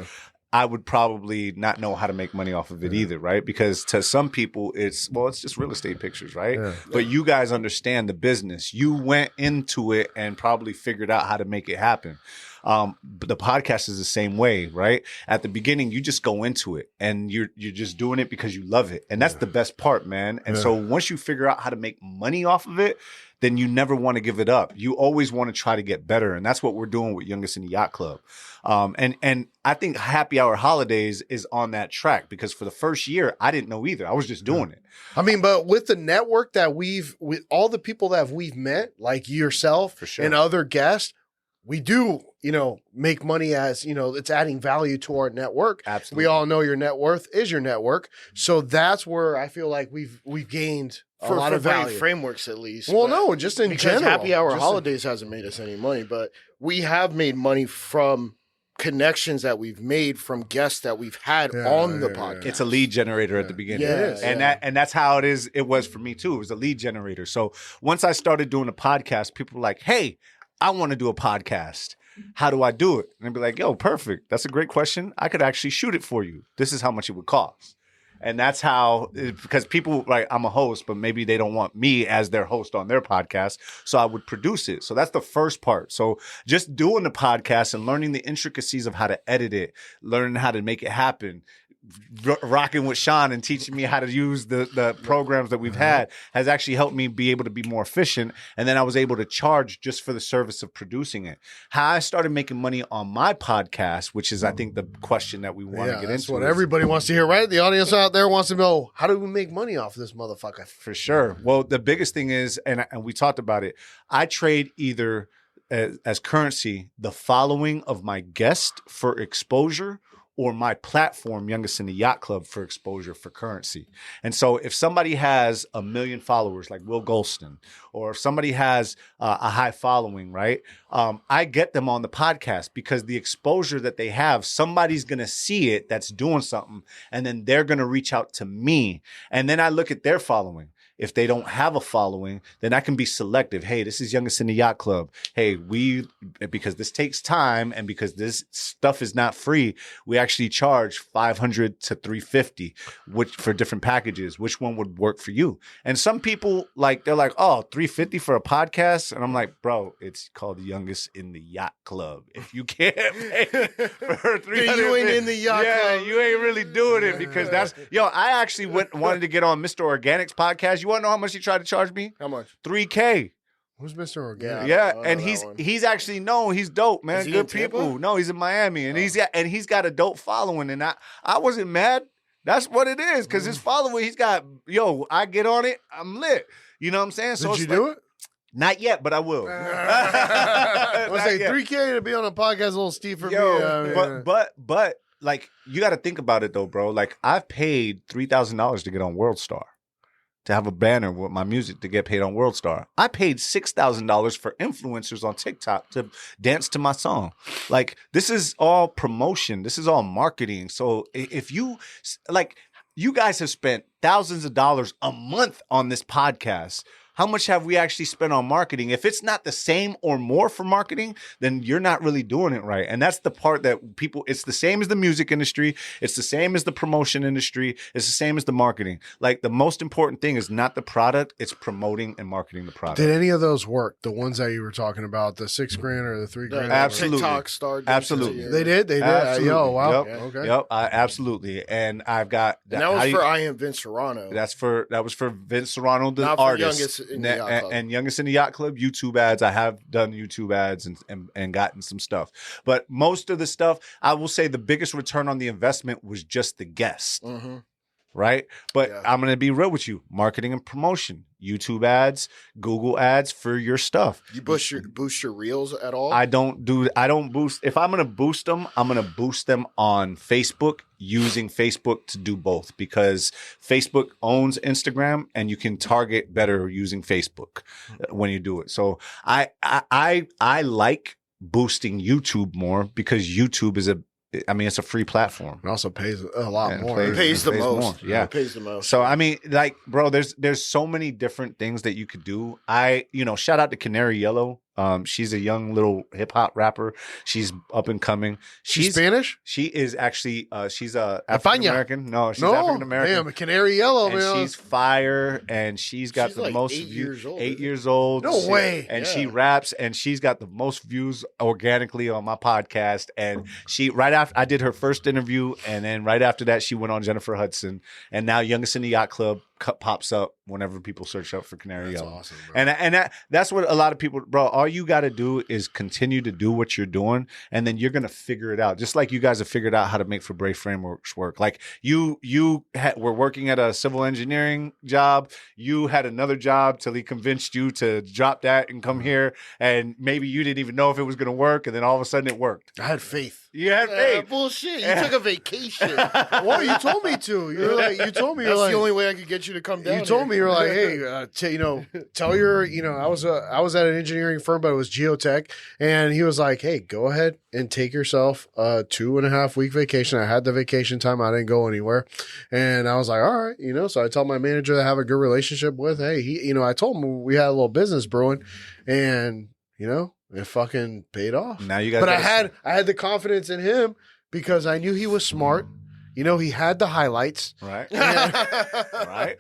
I would probably not know how to make money off of it either, right? Because to some people, it's just real estate pictures, right? Yeah. But you guys understand the business. You went into it and probably figured out how to make it happen. But the podcast is the same way, right? At the beginning, you just go into it and you're just doing it because you love it. And that's the best part, man. And so once you figure out how to make money off of it, then you never want to give it up. You always want to try to get better. And that's what we're doing with Youngest in the Yacht Club. And I think Happy Hour Holidaze is on that track because for the first year, I didn't know either. I was just doing it. I mean, but with the network that with all the people that we've met, like yourself and other guests, we do, make money as, it's adding value to our network. Absolutely. We all know your net worth is your network. So that's where I feel like we've gained a lot of value. Frameworks, at least. Well, no, just in general. Happy Hour Holidaze hasn't made us any money, but we have made money from connections that we've made from guests that we've had on the podcast. It's a lead generator at the beginning. And that's how it was for me too. It was a lead generator. So once I started doing a podcast, people were like, hey, I want to do a podcast. How do I do it? And I'd be like, yo, perfect. That's a great question. I could actually shoot it for you. This is how much it would cost. And that's how, because people, I'm a host, but maybe they don't want me as their host on their podcast. So I would produce it. So that's the first part. So just doing the podcast and learning the intricacies of how to edit it, learning how to make it happen, rocking with Sean and teaching me how to use the programs that we've had has actually helped me be able to be more efficient. And then I was able to charge just for the service of producing it. How I started making money on my podcast, which is, I think, the question that we want to get into. That's what everybody wants to hear, right? The audience out there wants to know, how do we make money off this motherfucker? For sure. Well, the biggest thing is, and we talked about it, I trade either as currency the following of my guest for exposure, or my platform, Youngest in the Yacht Club, for exposure for currency. And so if somebody has 1 million followers, like Will Golston, or if somebody has a high following, right? I get them on the podcast because the exposure that they have, somebody's going to see it that's doing something, and then they're going to reach out to me. And then I look at their following. If they don't have a following, then I can be selective. Hey, this is Youngest in the Yacht Club. Hey, because this takes time and because this stuff is not free, we actually charge $500 to $350, which for different packages. Which one would work for you? And some people they're like, oh, $350 for a podcast, and I'm like, bro, it's called Youngest in the Yacht Club. If you can't pay for $300, you ain't in the yacht club. You ain't really doing it because I actually wanted to get on Mr. Organic's podcast. You want to know how much he tried to charge me? How much? $3K. Who's Mr. Organic? Yeah, and he's actually known. He's dope, man. Good people. No, he's in Miami, and he's got a dope following. And I wasn't mad. That's what it is, because his following, he's got. I get on it, I'm lit. You know what I'm saying? So did you do it? Not yet, but I will. I was saying $3K to be on a podcast is a little steep for me. But you got to think about it though, bro. I've paid $3,000 to get on World Star, to have a banner with my music to get paid on World Star. I paid $6,000 for influencers on TikTok to dance to my song. This is all promotion. This is all marketing. So if you you guys have spent thousands of dollars a month on this podcast. How much have we actually spent on marketing? If it's not the same or more for marketing, then you're not really doing it right. And that's the part that it's the same as the music industry. It's the same as the promotion industry. It's the same as the marketing. The most important thing is not the product. It's promoting and marketing the product. Did any of those work? The ones that you were talking about, the $6,000 or the $3,000? Absolutely. TikTok started. Absolutely. They did? Absolutely. Yo, wow. Yep. Okay. Yep. Absolutely. And I've got... And that was for I Am Vince Serrano. That was for Vince Serrano, the Not artist. In the Yacht Club. And Youngest in the Yacht Club, YouTube ads. I have done YouTube ads and gotten some stuff. But most of the stuff, I will say the biggest return on the investment was just the guest. Mm-hmm. Right? But I'm going to be real with you. Marketing and promotion. YouTube ads, Google ads for your stuff. You boost your reels at all? I don't boost. If I'm going to boost them, I'm going to boost them on Facebook, using Facebook to do both, because Facebook owns Instagram and you can target better using Facebook when you do it. So I like boosting YouTube more because YouTube is it's a free platform. It also pays a lot more. It pays the most. Yeah. It pays the most. So, bro, there's so many different things that you could do. Shout out to Canary Yellow. She's a young little hip hop rapper. She's up and coming. She's Spanish? She is actually she's African American. No, she's No, African American. damn, a canary yellow, And man. she's fire, and she's got the like most 8 years old. 8 years old. No way. And she raps, and she's got the most views organically on my podcast. And she right after I did her first interview, and then right after that, she went on Jennifer Hudson, and now Youngest in the Yacht Club pops up whenever people search up for Canary That's Yellow. awesome, bro. And that's what a lot of people, bro, all you got to do is continue to do what you're doing, and then you're going to figure it out. Just like you guys have figured out how to make Febre Frameworks work. Like you were working at a civil engineering job. You had another job till he convinced you to drop that and come here, and maybe you didn't even know if it was going to work, and then all of a sudden it worked. I had faith. You had faith. Bullshit. You took a vacation. Well, you told me to. You told me That's like, the only way I could get you to come down. you told here. me you're like, hey, tell your, I was at an engineering firm, but it was geotech, and he was like, hey, go ahead and take yourself a 2.5 week vacation. I had the vacation time. I didn't go anywhere, and I was like, all right, so I told my manager that I have a good relationship with. Hey, I told him we had a little business brewing, and it fucking paid off. Now you guys, but I had the confidence in him because I knew he was smart. He had the highlights. Right. right.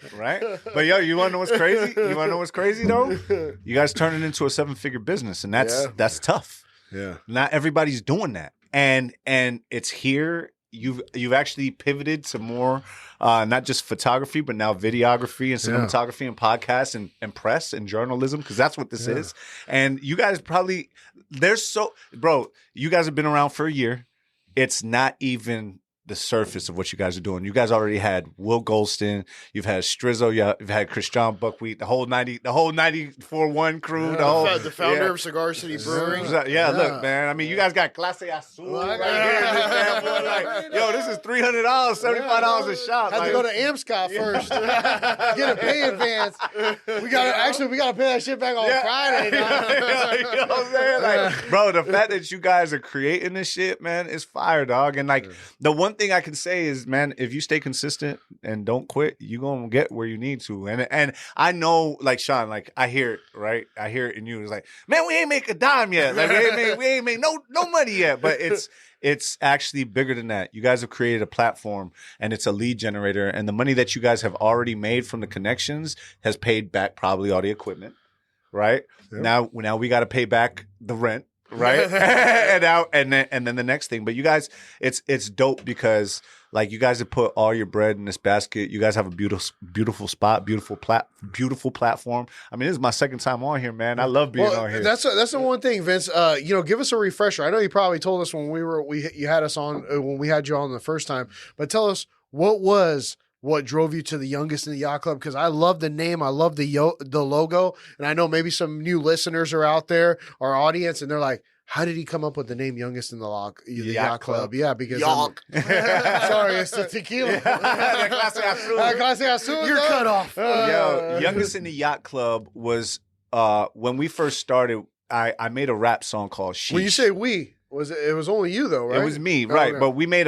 But yo, you want to know what's crazy? You want to know what's crazy though? You guys turn it into a 7-figure business, and that's tough. Yeah. Not everybody's doing that, and it's here. You've actually pivoted to more, not just photography, but now videography and cinematography and podcasts and press and journalism, because that's what this is. And you guys probably bro. You guys have been around for a year. It's not even the surface of what you guys are doing. You guys already had Will Goldston, you've had Strizzo, you've had Christian Buckwheat, the whole 94-1 crew, the founder of Cigar City Brewing. Yeah, look, man. I mean, you guys got Clase Azul right here. Like, yo, this is $300, $75 a shot. Had to go to Amscot first. Get a pay advance. We gotta pay that shit back on Friday. You know what I'm saying? Like, bro, the fact that you guys are creating this shit, man, is fire, dog. And like the one thing I can say is, man, if you stay consistent and don't quit, you're gonna get where you need to. And I know, like Sean, like I hear it, right? I hear it in you. It's like, man, we ain't make a dime yet. Like we ain't made no money yet. But it's actually bigger than that. You guys have created a platform, and it's a lead generator. And the money that you guys have already made from the connections has paid back probably all the equipment, right? Yep. Now we got to pay back the rent. Right. and then the next thing. But you guys, it's dope because like you guys have put all your bread in this basket. You guys have a beautiful spot, beautiful platform. I mean, this is my second time on here, man. I love being on here. That's the one thing, Vince. Give us a refresher. I know you probably told us when you had us on when we had you on the first time, but tell us what drove you to the Youngest in the Yacht Club? Because I love the name. I love the logo. And I know maybe some new listeners are out there, our audience, and they're like, how did he come up with the name Youngest in the Yacht Club? Yeah, because sorry, it's the tequila. Clase Azul. You're cut off. Yo, Youngest in the Yacht Club was when we first started, I made a rap song called Sheesh. When you say we, it was only you though, right? It was me, right? Okay. But we made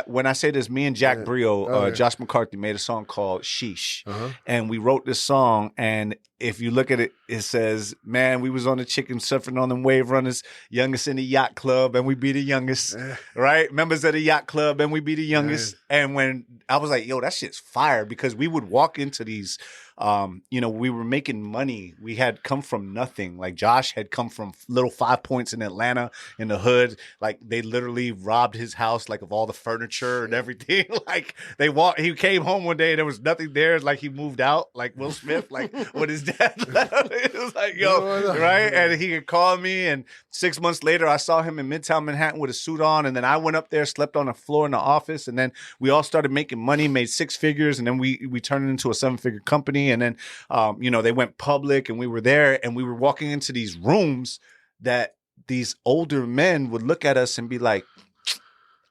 when I say this, me and Jack Brio, Josh McCarthy made a song called Sheesh, and we wrote this song. And if you look at it, it says, "Man, we was on the chicken surfing on them wave runners, youngest in the yacht club, and we be the youngest, right? Members of the yacht club, and we be the youngest." And when I was like, "Yo, that shit's fire," because we would walk into these. We were making money. We had come from nothing. Like Josh had come from little 5 Points in Atlanta in the hood. Like they literally robbed his house, like of all the furniture and everything. Like he came home one day and there was nothing there. It's like he moved out, like Will Smith, like with his dad. It was like, yo, right? And he could call me. And 6 months later, I saw him in Midtown Manhattan with a suit on. And then I went up there, slept on the floor in the office. And then we all started making money, made 6 figures. And then we turned it into a 7-figure company. And then, they went public and we were there and we were walking into these rooms that these older men would look at us and be like,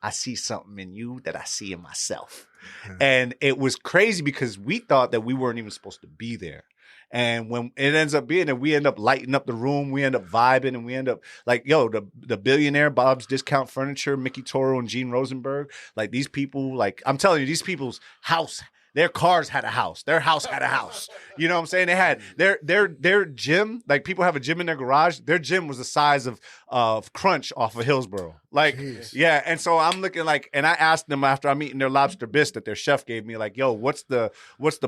I see something in you that I see in myself. And it was crazy because we thought that we weren't even supposed to be there. And when it ends up being that we end up lighting up the room, we end up vibing, and we end up like, yo, the billionaire Bob's Discount Furniture, Mickey Toro and Gene Rosenberg, like these people, like I'm telling you, these people's house, their cars had a house. Their house had a house. You know what I'm saying? They had their gym, like people have a gym in their garage. Their gym was the size of Crunch off of Hillsboro. Like, Jeez. yeah. And so I'm looking like, and I asked them after I'm eating their lobster bisque that their chef gave me, like, yo, what's the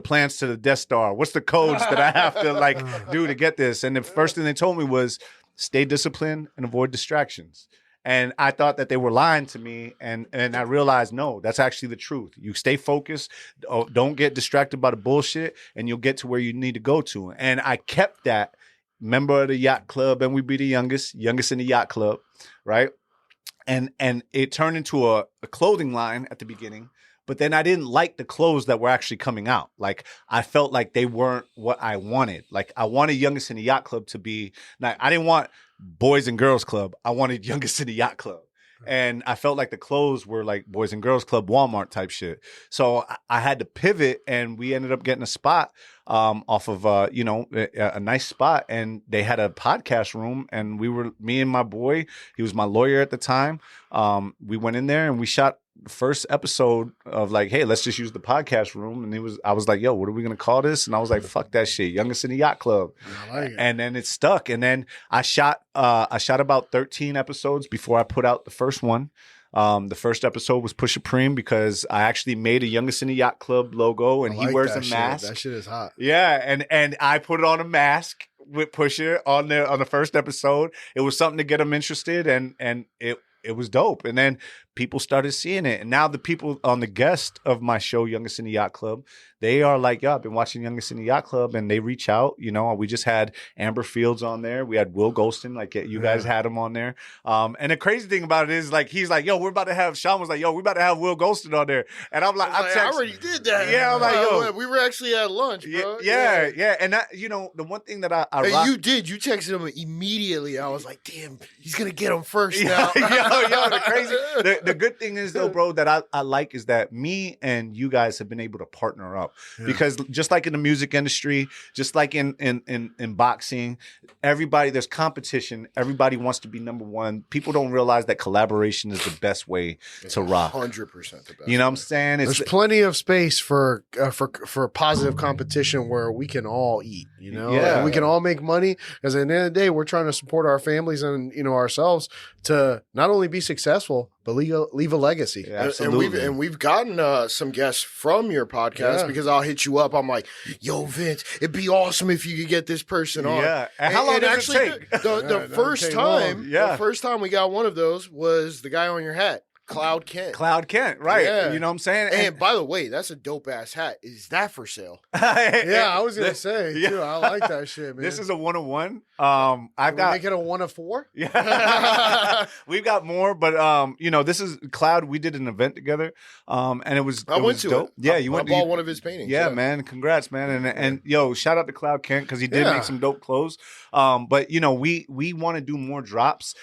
plans to the Death Star? What's the codes that I have to like do to get this? And the first thing they told me was stay disciplined and avoid distractions. And I thought that they were lying to me, and I realized, no, that's actually the truth. You stay focused, don't get distracted by the bullshit, and you'll get to where you need to go to. And I kept that member of the yacht club, and we be the youngest in the yacht club, right? And it turned into a clothing line at the beginning. But then I didn't like the clothes that were actually coming out. Like, I felt like they weren't what I wanted. Like, I wanted Youngest in the Yacht Club to be, like, I didn't want Boys and Girls Club. I wanted Youngest in the Yacht Club. And I felt like the clothes were like Boys and Girls Club, Walmart type shit. So I had to pivot, and we ended up getting a spot off of, a nice spot. And they had a podcast room, and me and my boy, he was my lawyer at the time. We went in there and we shot the first episode of like, hey, let's just use the podcast room. And I was like, yo, what are we going to call this? And I was like, fuck that shit. Youngest in the Yacht Club. I like it. And then it stuck. And then I shot about 13 episodes before I put out the first one. The first episode was Pusha Preem because I actually made a Youngest in the Yacht Club logo, and he wears a mask. That shit is hot. Yeah, and I put it on a mask with Pusha on the first episode. It was something to get him interested, and it was dope. And then people started seeing it. And now the people on the guest of my show, Youngest in the Yacht Club, they are like, yo, I've been watching Youngest in the Yacht Club, and they reach out. You know, we just had Amber Fields on there. We had Will Golston, like you guys had him on there. And the crazy thing about it is, like, he's like, yo, Sean was like, yo, we're about to have Will Golston on there. And I'm like, I already did that. Yeah, I'm like, yo. We were actually at lunch, bro. Yeah. And that, the one thing that I and you texted him immediately. I was like, damn, he's going to get him first now. The good thing is, though, bro, that I like is that me and you guys have been able to partner up. Because just like in the music industry, just like in boxing, there's competition. Everybody wants to be number one. People don't realize that collaboration is the best way to rock. 100% the best. You know what I'm saying? There's plenty of space for positive competition where we can all eat, and we can all make money. Because at the end of the day, we're trying to support our families and ourselves to not only be successful but leave a legacy. Yeah, absolutely. And we've gotten some guests from your podcast because I'll hit you up. I'm like, yo, Vince, it'd be awesome if you could get this person on. Yeah. And how long does it take? The first time we got one of those was the guy on your hat. Cloud Kent, right? Yeah. You know what I'm saying? And by the way, that's a dope ass hat. Is that for sale? Yeah, I was gonna say too. I like that shit, man. This is a 1-of-1. Make it a 1 of 4. Yeah, we've got more, but this is Cloud. We did an event together, and it was dope. Yeah, I bought one of his paintings. Yeah, man, congrats, man, and yo, shout out to Cloud Kent because he did make some dope clothes. But we want to do more drops.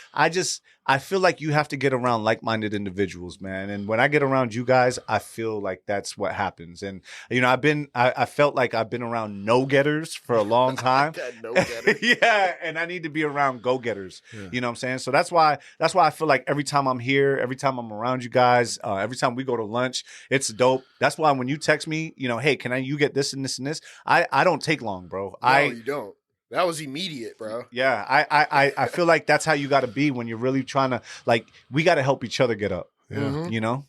I feel like you have to get around like-minded individuals, man. And when I get around you guys, I feel like that's what happens. And I felt like I've been around no-getters for a long time. No-getter. Yeah, and I need to be around go-getters. Yeah. You know what I'm saying? So that's why I feel like every time I'm here, every time I'm around you guys, every time we go to lunch, it's dope. That's why when you text me, hey, can you get this and this and this? I don't take long, bro. No, you don't. That was immediate, bro. Yeah, I feel like that's how you got to be when you're really trying to, like, we got to help each other get up. Yeah. Mm-hmm.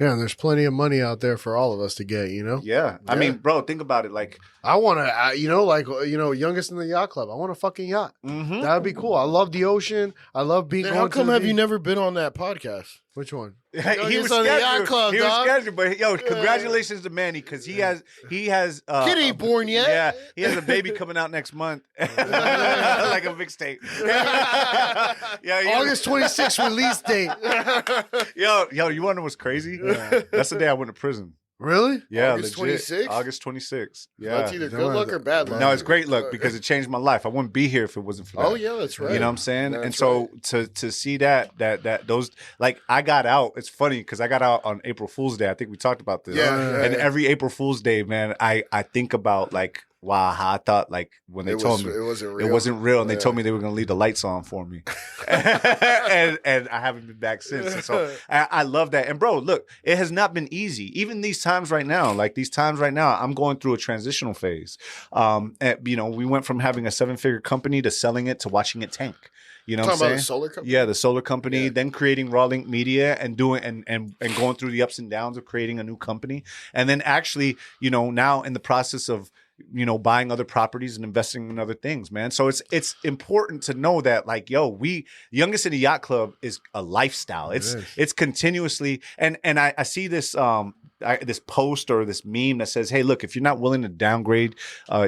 Yeah, and there's plenty of money out there for all of us to get, Yeah. I mean, bro, think about it. Like, I want to, Youngest in the Yacht Club. I want a fucking yacht. Mm-hmm. That would be cool. I love the ocean. I love being. How come have you never been on that podcast? Which one? He was on scheduled. the Yacht Club, he was dog. scheduled, but congratulations to Manny because he has. Kid ain't born yet. Yeah, he has a baby coming out next month, like a mixtape. August 26th release date. Yo, you want to know what's crazy? Yeah. That's the day I went to prison. Really? Yeah, August 26th? August 26th. Yeah. That's either good luck or bad luck. No, it's great luck because it changed my life. I wouldn't be here if it wasn't for that. Oh, yeah, that's right. You know what I'm saying? That's and so to see that those, like, I got out. It's funny because I got out on April Fool's Day. I think we talked about this. Yeah. And every April Fool's Day, man, I think about, like, wow, how I thought like when they told me it wasn't real, and they told me they were going to leave the lights on for me, and I haven't been back since. And so I love that. And bro, look, it has not been easy. Even these times right now, I'm going through a transitional phase. You know, we went from having a 7-figure company to selling it to watching it tank. You know what I'm saying? About the solar company? Yeah, the solar company, then creating Raw Link Media and doing and going through the ups and downs of creating a new company. And then actually, you know, now in the process of, you know, buying other properties and investing in other things, man. So it's important to know that, like, yo, Youngest in the Yacht Club is a lifestyle. It's continuously, and I see this this post or this meme that says, hey, look, if you're not willing to downgrade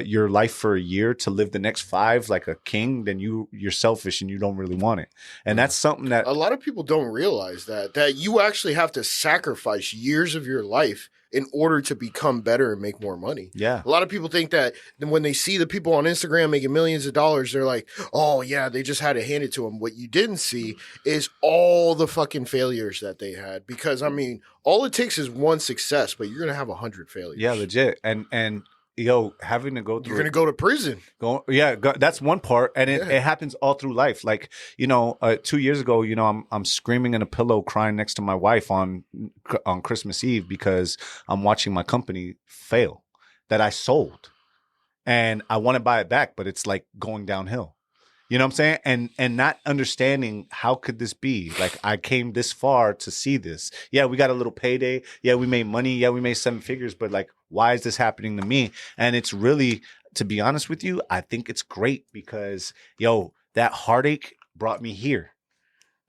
your life for a year to live the next 5 like a king, then you're selfish and you don't really want it. And that's something that a lot of people don't realize, that you actually have to sacrifice years of your life in order to become better and make more money. Yeah. A lot of people think that when they see the people on Instagram making millions of dollars, they're like, oh yeah, they just had it handed to them. What you didn't see is all the fucking failures that they had. Because I mean, all it takes is one success, but you're going to have 100 failures. Yeah, legit. And yo, having to go through, you're going to go to prison. That's one part, and it happens all through life. Like, you know, 2 years ago, you know, I'm screaming in a pillow, crying next to my wife on Christmas Eve because I'm watching my company fail that I sold, and I want to buy it back, but it's like going downhill. You know what I'm saying? And not understanding how could this be? Like, I came this far to see this. Yeah, we got a little payday. Yeah, we made money. Yeah, we made 7 figures. But like, why is this happening to me? And it's really, to be honest with you, I think it's great because, yo, that heartache brought me here.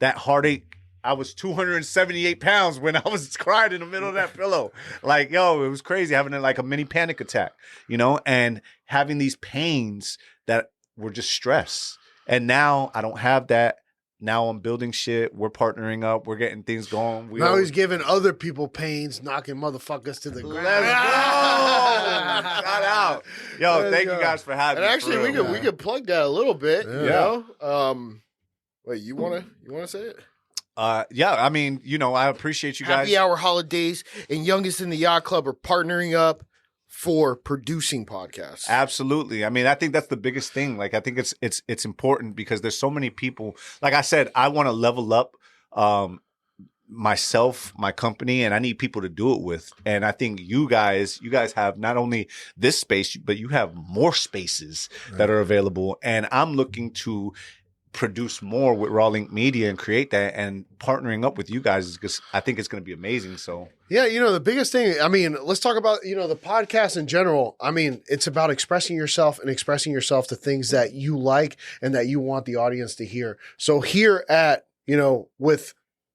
That heartache, I was 278 pounds when I was crying in the middle of that pillow. Like, yo, it was crazy having like a mini panic attack, you know, and having these pains that were just stress. And now I don't have that. Now I'm building shit. We're partnering up. We're getting things going. Now he's giving other people pains, knocking motherfuckers to the ground. Let's go! Shout out. Yo, thank you guys for having me. And actually, we could plug that a little bit, Yeah. you know? Wait, you wanna say it? Yeah, I mean, you know, I appreciate you guys. Happy Hour Holidaze and Youngest in the Yacht Club are partnering up for producing podcasts. Absolutely. I mean, I think that's the biggest thing. Like, I think it's important because there's so many people. Like I said, I want to level up myself, my company, and I need people to do it with. And I think you guys have not only this space, but you have more spaces that are available. And I'm looking to produce more with Raw Link Media and create that, and partnering up with you guys is just, I think it's going to be amazing. So yeah, you know, the biggest thing, I mean, let's talk about, you know, the podcast in general. I mean, it's about expressing yourself and expressing yourself to things that you like and that you want the audience to hear. So here at, you know, with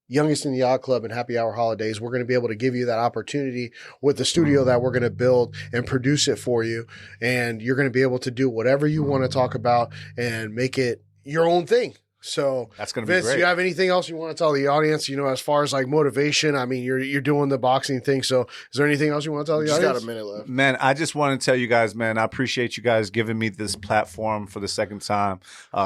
Youngest in the Yacht Club and Happy Hour Holidaze, we're going to be able to give you that opportunity with the studio that we're going to build and produce it for you. And you're going to be able to do whatever you want to talk about and make it your own thing. So that's going to be Vince, great. do you have anything else you want to tell the audience, you know, as far as like motivation? I mean, you're doing the boxing thing. So is there anything else you want to tell the audience? Just got a minute left. Man, I just want to tell you guys, man, I appreciate you guys giving me this platform for the second time,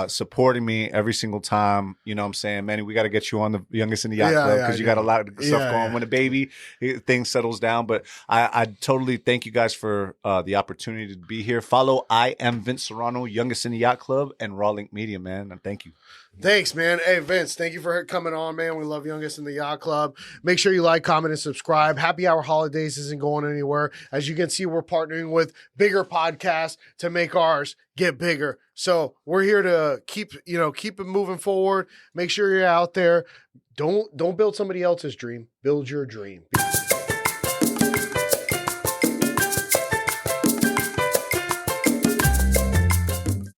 supporting me every single time. You know what I'm saying? Manny, we got to get you on the Youngest in the Yacht Club because you got a lot of stuff going. When the baby thing settles down. But I totally thank you guys for the opportunity to be here. Follow I Am Vince Serrano, Youngest in the Yacht Club, and Raw Link Media, man. And thank you. Thanks, man. Hey, Vince, thank you for coming on, man. We love Youngest in the Yacht Club. Make sure you like, comment, and subscribe. Happy Hour Holidaze isn't going anywhere. As you can see, we're partnering with bigger podcasts to make ours get bigger. So we're here to keep it moving forward. Make sure you're out there. Don't build somebody else's dream. Build your dream. Peace.